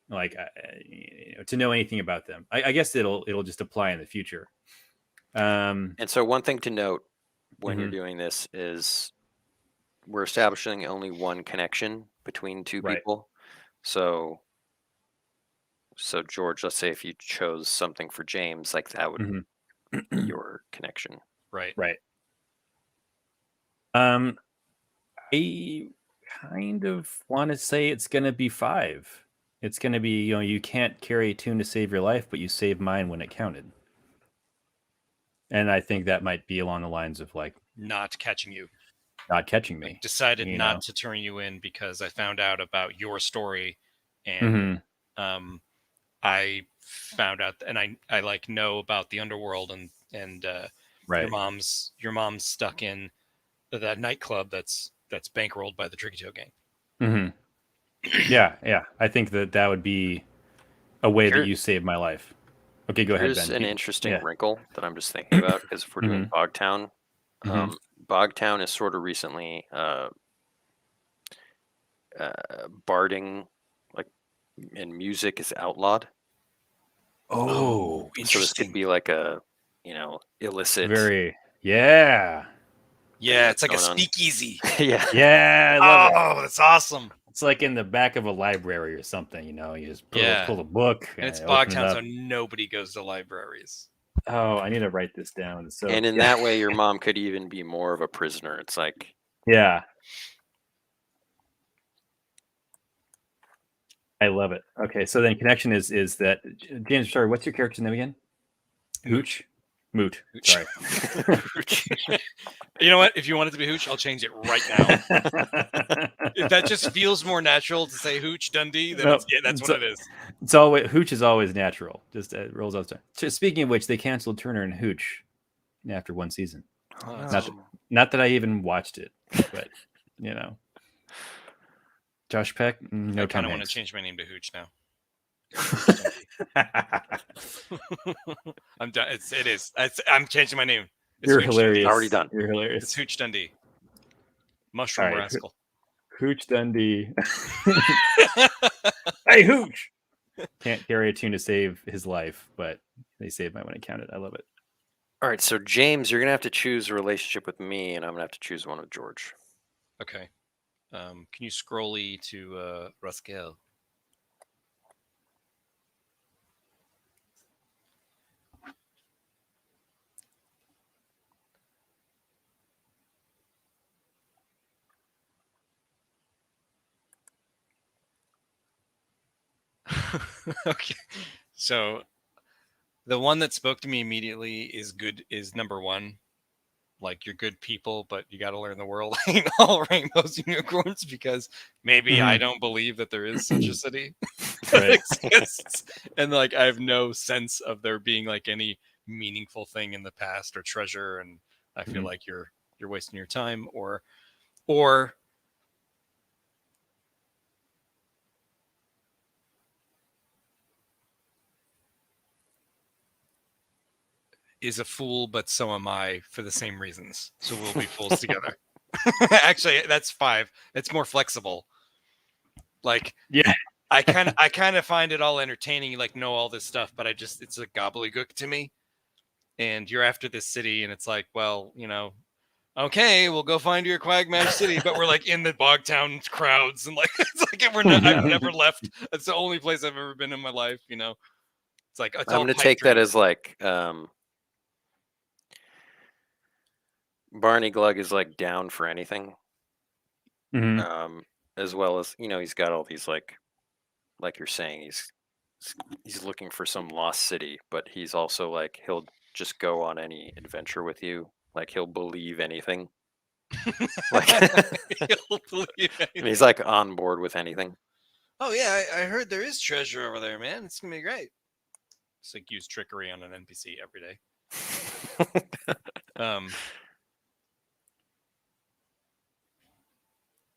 like to know anything about them. I guess it'll just apply in the future. And so one thing to note when you're doing this is we're establishing only one connection between two people. So George, let's say if you chose something for James, like that would be your connection. Right. I kind of want to say it's going to be 5. It's going to be, you can't carry a tune to save your life, but you saved mine when it counted. And I think that might be along the lines of like not catching me. Like decided not to turn you in because I found out about your story, and I found out, and I like know about the underworld, and your mom's stuck in that nightclub that's bankrolled by the Tricky Toe gang. Yeah. I think that would be a way that you saved my life. Okay, go ahead, Ben. Here's an interesting wrinkle that I'm just thinking about, because if we're doing Bogtown, Bogtown is sort of recently barding, like, and music is outlawed. Oh, interesting. So this could be like a, illicit. Yeah, it's like a speakeasy. Yeah. I love it. That's awesome. It's like in the back of a library or something, you just pull a book. And it's Bogtown, so nobody goes to libraries. Oh, I need to write this down. So, and in that way, your mom could even be more of a prisoner. It's like, yeah. I love it. Okay, so then connection is that James. Sorry, what's your character's name again? Hooch. Moot. Sorry. You know what? If you want it to be Hooch, I'll change it right now. If that just feels more natural to say Hooch Dundee, then that's what it is. It's always Hooch is always natural. Just rolls out. Speaking of which, they canceled Turner and Hooch after one season. Not that I even watched it, but Josh Peck. No, I kind of want to change my name to Hooch now. I'm done. It is. I'm changing my name. You're hilarious. Dundee. Already done. You're hilarious. It's Hooch Dundee. Mushroom rascal. Hooch Dundee. Hey, Hooch! Can't carry a tune to save his life, but they saved my when it counted. I love it. All right, so James, you're gonna have to choose a relationship with me, and I'm gonna have to choose one with George. Okay. Can you scrolly to Rascal? Okay, so the one that spoke to me immediately is number 1. Like, you're good people, but you got to learn the world ain't all rainbows and unicorns, because maybe I don't believe that there is such a city that exists, and like I have no sense of there being like any meaningful thing in the past or treasure, and I feel like you're wasting your time, or is a fool, but so am I for the same reasons. So we'll be fools together. Actually, that's 5. It's more flexible. Like, Yeah. I kind of find it all entertaining, like know all this stuff, but it's a gobbledygook to me. And you're after this city, and it's like, well, okay, we'll go find your Quagmash city, but we're like in the Bogtown crowds, and like it's like I've never left. That's the only place I've ever been in my life. It's like it's I'm all going to pipe take that dreams. as like Barney Glug is like down for anything. Mhm. As well as he's got all these like you're saying, he's looking for some lost city, but he's also like he'll just go on any adventure with you. Like he'll believe anything. Like He'll believe and anything. he's like on board with anything. Oh yeah, I heard there is treasure over there, man. It's gonna be great. It's like use trickery on an NPC every day.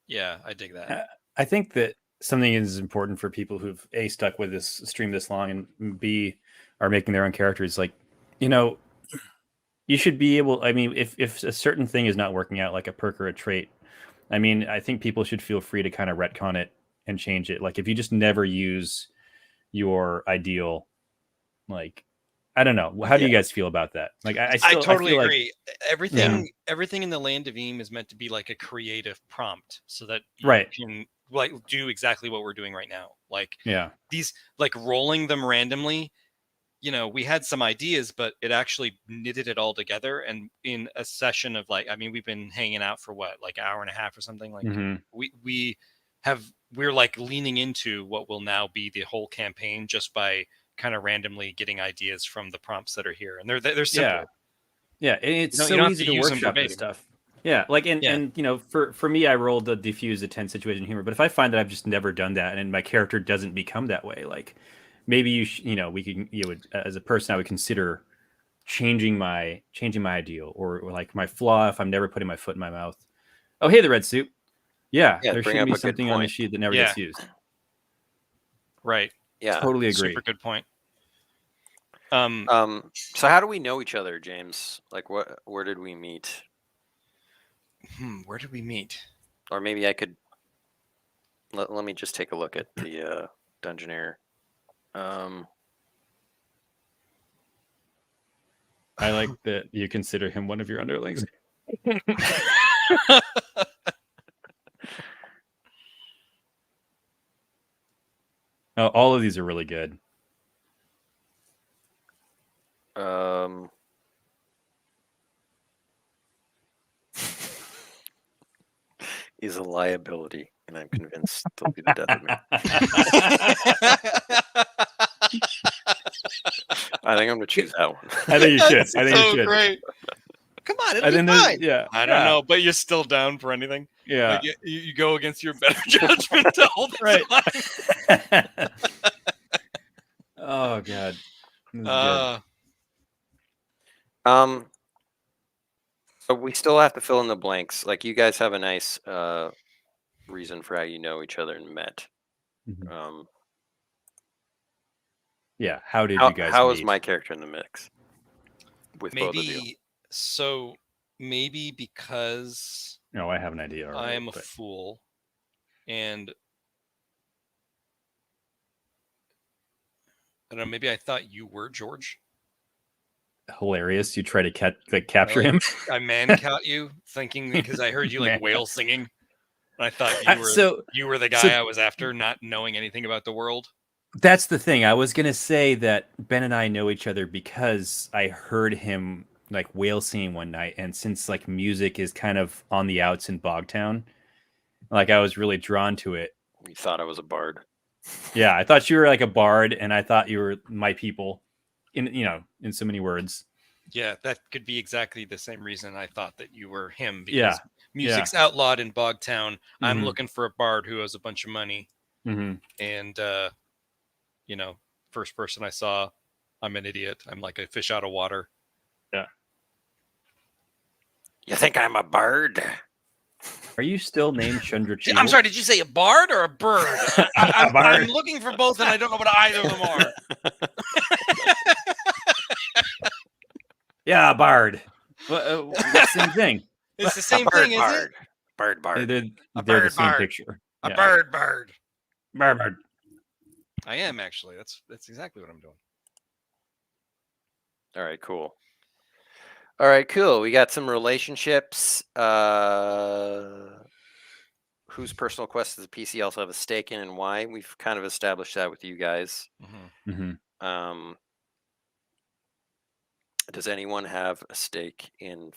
Yeah, I dig that. I think that something is important for people who've A, stuck with this stream this long, and B, are making their own characters. Like, you should be able, I mean, if a certain thing is not working out, like a perk or a trait, I mean, I think people should feel free to kind of retcon it and change it. Like, if you just never use your ideal, like, I don't know. How do you guys feel about that? Like, I totally feel agree. Everything in the Land of Eem is meant to be like a creative prompt, so that you can like do exactly what we're doing right now. Like, these like rolling them randomly. We had some ideas, but it actually knitted it all together. And in a session of like, I mean, we've been hanging out for what, like an hour and a half or something. Like we're like leaning into what will now be the whole campaign just by kind of randomly getting ideas from the prompts that are here, and they're simple. Yeah, and it's so easy to workshop this stuff. Yeah, like and for me, I rolled the diffuse, the tense situation humor. But if I find that I've just never done that, and my character doesn't become that way, like maybe we could as a person, I would consider changing my ideal or like my flaw if I'm never putting my foot in my mouth. Oh, hey, the red suit. Yeah, there should be something on the sheet that never gets used. Right. Yeah, totally agree. Super good point. So how do we know each other, James? Like, where did we meet? Where did we meet? Or maybe I could let me just take a look at the Dungeoneer. I like that you consider him one of your underlings. Oh, all of these are really good. He's a liability, and I'm convinced they'll be the death of me. I think I'm going to choose that one. I think you should. I think you should. Great. Come on, it'll be fine. Yeah, I don't know, but you're still down for anything. Yeah, like you go against your better judgment the whole right. Oh God. So we still have to fill in the blanks. Like, you guys have a nice reason for how you know each other and met. Mm-hmm. Yeah. How did you guys? How meet? is my character in the mix? With both of you. So maybe because I have an idea. I am a fool, and I don't know. Maybe I thought you were George. Hilarious! You try to capture him. I man-caught you, thinking because I heard you like whale singing, and I thought you were the guy I was after, not knowing anything about the world. That's the thing. I was gonna say that Ben and I know each other because I heard him like whale singing one night, and since like music is kind of on the outs in Bogtown, like I was really drawn to it. You thought I was a bard. Yeah, I thought you were like a bard, and I thought you were my people. In so many words. Yeah, that could be exactly the same reason I thought that you were him, because music's outlawed in Bogtown. Mm-hmm. I'm looking for a bard who has a bunch of money. Mm-hmm. And first person I saw, I'm an idiot. I'm like a fish out of water. Yeah. You think I'm a bard? Are you still named Chandra? I'm sorry, did you say a bard or a bird? I'm looking for both, and I don't know what either of them are. Yeah, bard. Well, same thing. It's the same Bird thing, is it? bard. Bird bard. They're A the bird same bard. picture. A Yeah. bird. Bird. I am actually. That's exactly what I'm doing. All right, cool. All right, cool. We got some relationships. Whose personal quest does the PC also have a stake in, and why? We've kind of established that with you guys. Does anyone have a stake in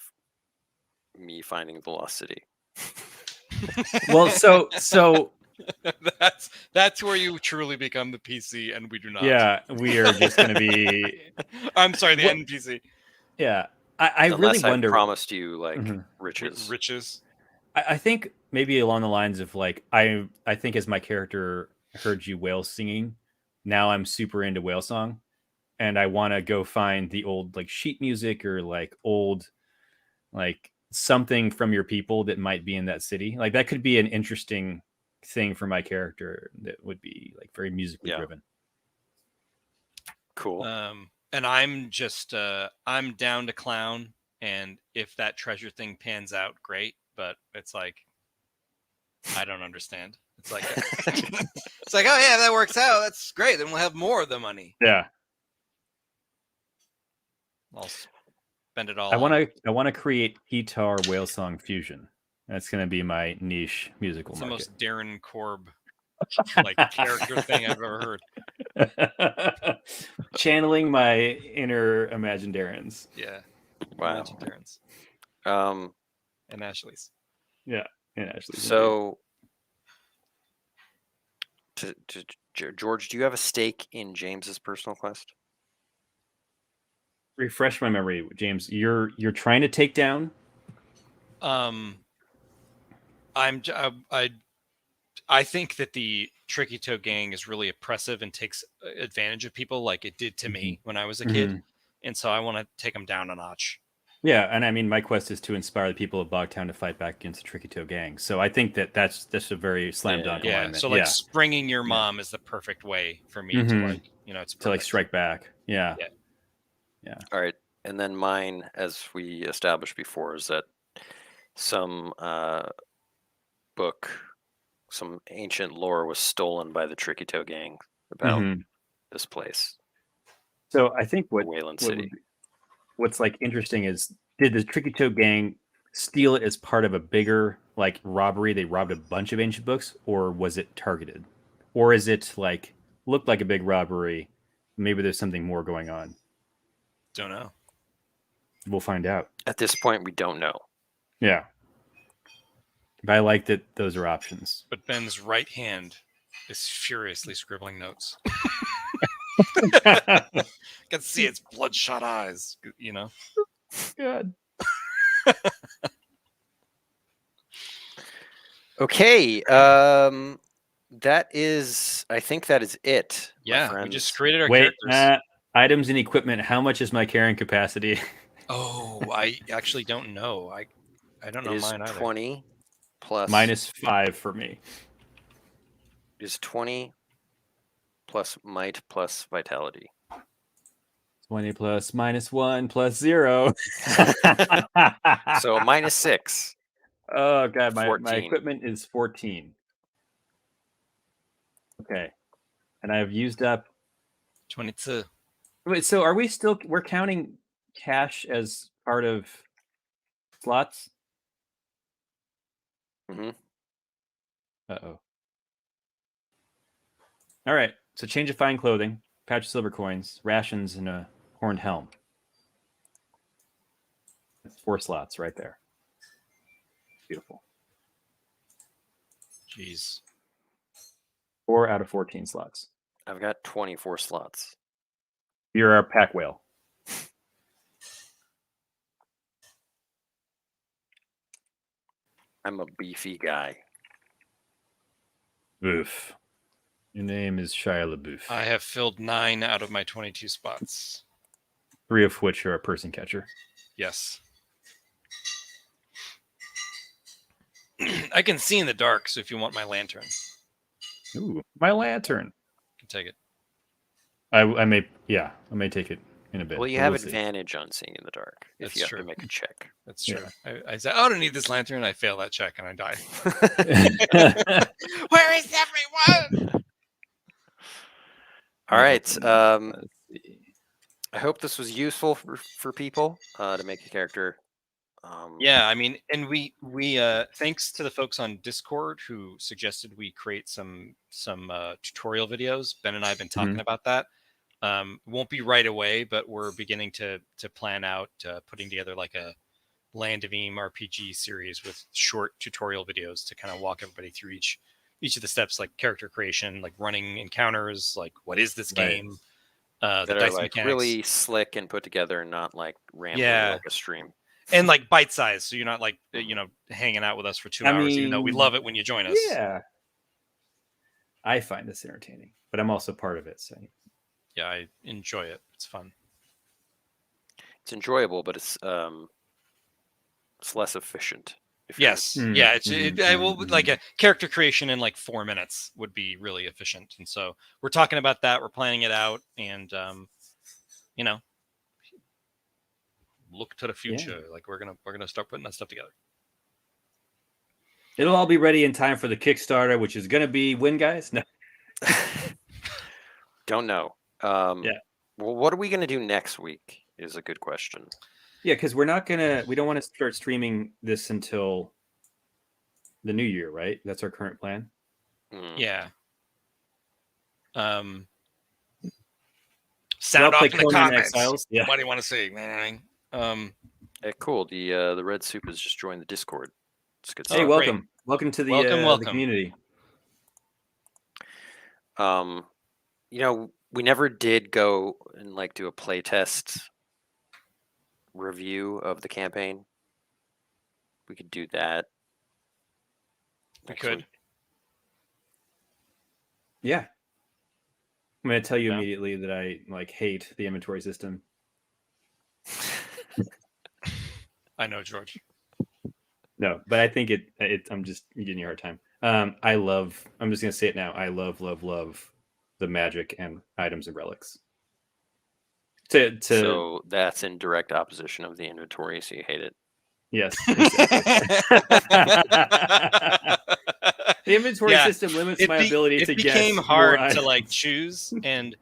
me finding the lost city? Well, so that's where you truly become the PC, and we do not. yeah, we are just going to be. I'm sorry, the What- NPC. Yeah, I really Unless wonder. I promised you like Mhm. riches. Riches. I think maybe along the lines of like I think as my character heard you whale singing, now I'm super into whale song, and I want to go find the old like sheet music or like old like something from your people that might be in that city. Like that could be an interesting thing for my character that would be like very musically driven. Cool. And I'm just I'm down to clown, and if that treasure thing pans out, great. But it's like I don't understand. It's like it's like, oh yeah, if that works out, that's great. Then we'll have more of the money. Yeah. I'll spend it all. I want to create guitar whale song fusion. That's going to be my niche musical It's market. the most Darren Korb like character thing I've ever heard. Channeling my inner imagined Darrens. Yeah. Wow. Imagine Darren's. And Ashley's. Yeah, and Ashley's. So, George, do you have a stake in James's personal quest? Refresh my memory, James. You're trying to take down. I think that the Tricky Toe gang is really oppressive and takes advantage of people like it did to me when I was a kid, and so I want to take them down a notch. Yeah, and I mean, my quest is to inspire the people of Bogtown to fight back against the Tricky Toe gang. So I think that's a very slam dunk alignment. So like springing your mom is the perfect way for me to like, it's to like strike back. Yeah. All right, and then mine, as we established before, is that some book, some ancient lore was stolen by the Tricky Toe gang about this place. So I think Wayland City. What's like interesting is, did the Tricky Toe gang steal it as part of a bigger like robbery? They robbed a bunch of ancient books, or was it targeted, or is it like looked like a big robbery? Maybe there's something more going on. Don't know. We'll find out. At this point, we don't know. Yeah. But I like that those are options. But Ben's right hand is furiously scribbling notes. Can see its bloodshot eyes, Good. Okay. I think that is it. Yeah, we just created our Wait, characters. Items and equipment. How much is my carrying capacity? Oh, I actually don't know. I don't know it is mine either. 20 plus -5 for me. It is 20 plus might plus vitality. 20 plus -1 plus 0. So -6. Oh god, my 14. equipment is 14. Okay. And I've used up 22. Wait, so are we still we're counting cash as part of slots? Uh-oh. All right. So change of fine clothing, patch of silver coins, rations, and a horned helm. That's 4 slots right there. Beautiful. Jeez. 4 out of 14 slots. I've got 24 slots. You're our pack whale. I'm a beefy guy. Oof. Your name is Shia LaBeouf. I have filled 9 out of my 22 spots. 3 of which are a person catcher. Yes. I can see in the dark, so if you want my lantern, Ooh, my lantern. you can take it. I may take it. in a bit. Well, you but have we'll see. advantage on seeing in the dark if That's you have true. to make a check. That's true. I said, I don't need this lantern. I fail that check and I die. Where is everyone? All right. Let's see. I hope this was useful for people to make a character. Yeah, I mean, and we thanks to the folks on Discord who suggested we create some tutorial videos. Ben and I have been talking about that. Won't be right away, but we're beginning to plan out putting together like a Land of Eem RPG series with short tutorial videos to kind of walk everybody through each of the steps, like character creation, like running encounters, like what is this game, that the are dice like mechanics. really slick and put together, and not like rambling like a stream. And like bite size, so you're not like hanging out with us for 2 hours. Even though we love it when you join us. Yeah, I find this entertaining, but I'm also part of it. So yeah, I enjoy it. It's fun. It's enjoyable, but it's less efficient. Yes, yeah. Like a character creation in like 4 minutes would be really efficient, and so we're talking about that. We're planning it out, and look to the future. Yeah. Like we're gonna start putting that stuff together. It'll all be ready in time for the Kickstarter, which is gonna be when, guys? No. Don't know. Yeah. Well, what are we gonna do next week? Is a good question. Yeah, because we don't want to start streaming this until the new year, right? That's our current plan. Yeah. Sound off in the comments. Yeah. What do you want to see? Hey, cool. The Red Soup has just joined the Discord. It's good stuff. Hey, welcome. Great. Welcome to the community. We never did go and like do a playtest review of the campaign. We could do that. We could. Week. Yeah. I'm going to tell you immediately that I hate the inventory system. I know, George. No, but I think I'm just giving you a hard time. I'm just going to say it now. I love the magic and items and relics. So that's in direct opposition of the inventory, so you hate it. Yes. Exactly. The inventory system limits my ability to guess. It became hard to choose, and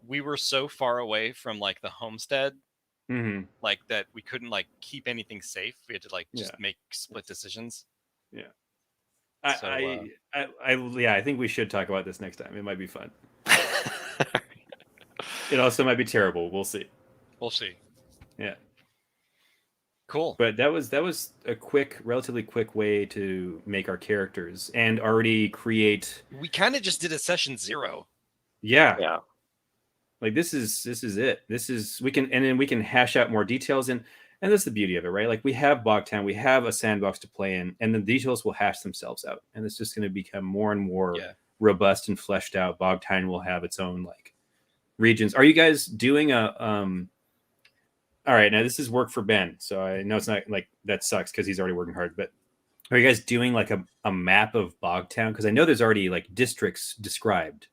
we were so far away from the homestead, that we couldn't keep anything safe. We had to just make split decisions. Yeah. I think we should talk about this next time. It might be fun. It also might be terrible. We'll see. Yeah. Cool. But that was a relatively quick way to make our characters and already create. We kind of just did a session 0. Yeah. Yeah. This is it. We can hash out more details, and that's the beauty of it, right? We have Bogtown, we have a sandbox to play in, and the details will hash themselves out, and it's just going to become more and more robust and fleshed out. Bogtown will have its own regions. Are you guys doing a all right, now this is work for Ben, so I know it's not that sucks because he's already working hard, but are you guys doing a map of Bogtown? Because I know there's already districts described.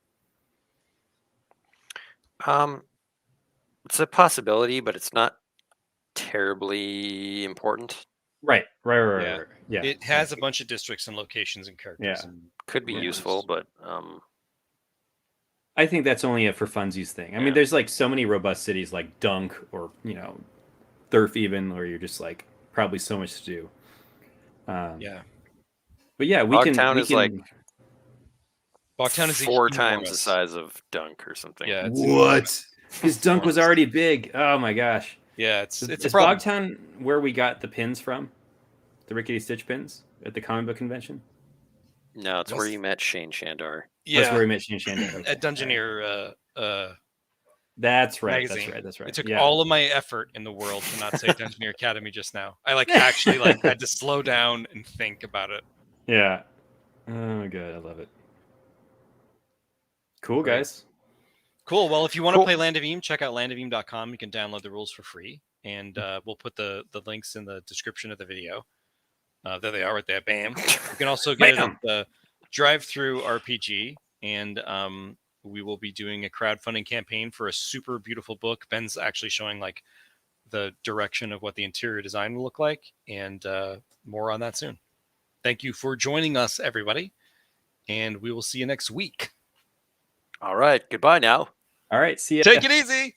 It's a possibility, but it's not terribly important. Right. Yeah. It has a bunch of districts and locations and characters. Yeah. Could be useful, but I think that's only a for funsies thing. I mean, there's so many robust cities like Dunk or Thurf even, where you're just probably so much to do. Yeah. But yeah, Bogtown is Bogtown is 4 times the size of Dunk or something. Yeah. What? Because Dunk was already big. Oh my gosh. Yeah, it's is Bogtown where we got the pins from? The Rickety Stitch pins at the comic book convention? No, it's where you met Shane Shandar. Yeah, that's where we met Shane Shandar. Okay. At Dungeoneer. That's right. Magazine. That's right. It took all of my effort in the world to not say Dungeoneer Academy just now. I actually had to slow down and think about it. Yeah. Oh, good. I love it. Cool, guys. Cool. Well, if you want to play Land of Eem, check out landofelem.com. You can download the rules for free, and we'll put the links in the description of the video. There they are, right there. Bam. You can also get it at the Drive-Through RPG, and we will be doing a crowdfunding campaign for a super beautiful book. Ben's actually showing like the direction of what the interior design will look like, and more on that soon. Thank you for joining us, everybody, and we will see you next week. All right. Goodbye now. All right. See ya. Take it easy.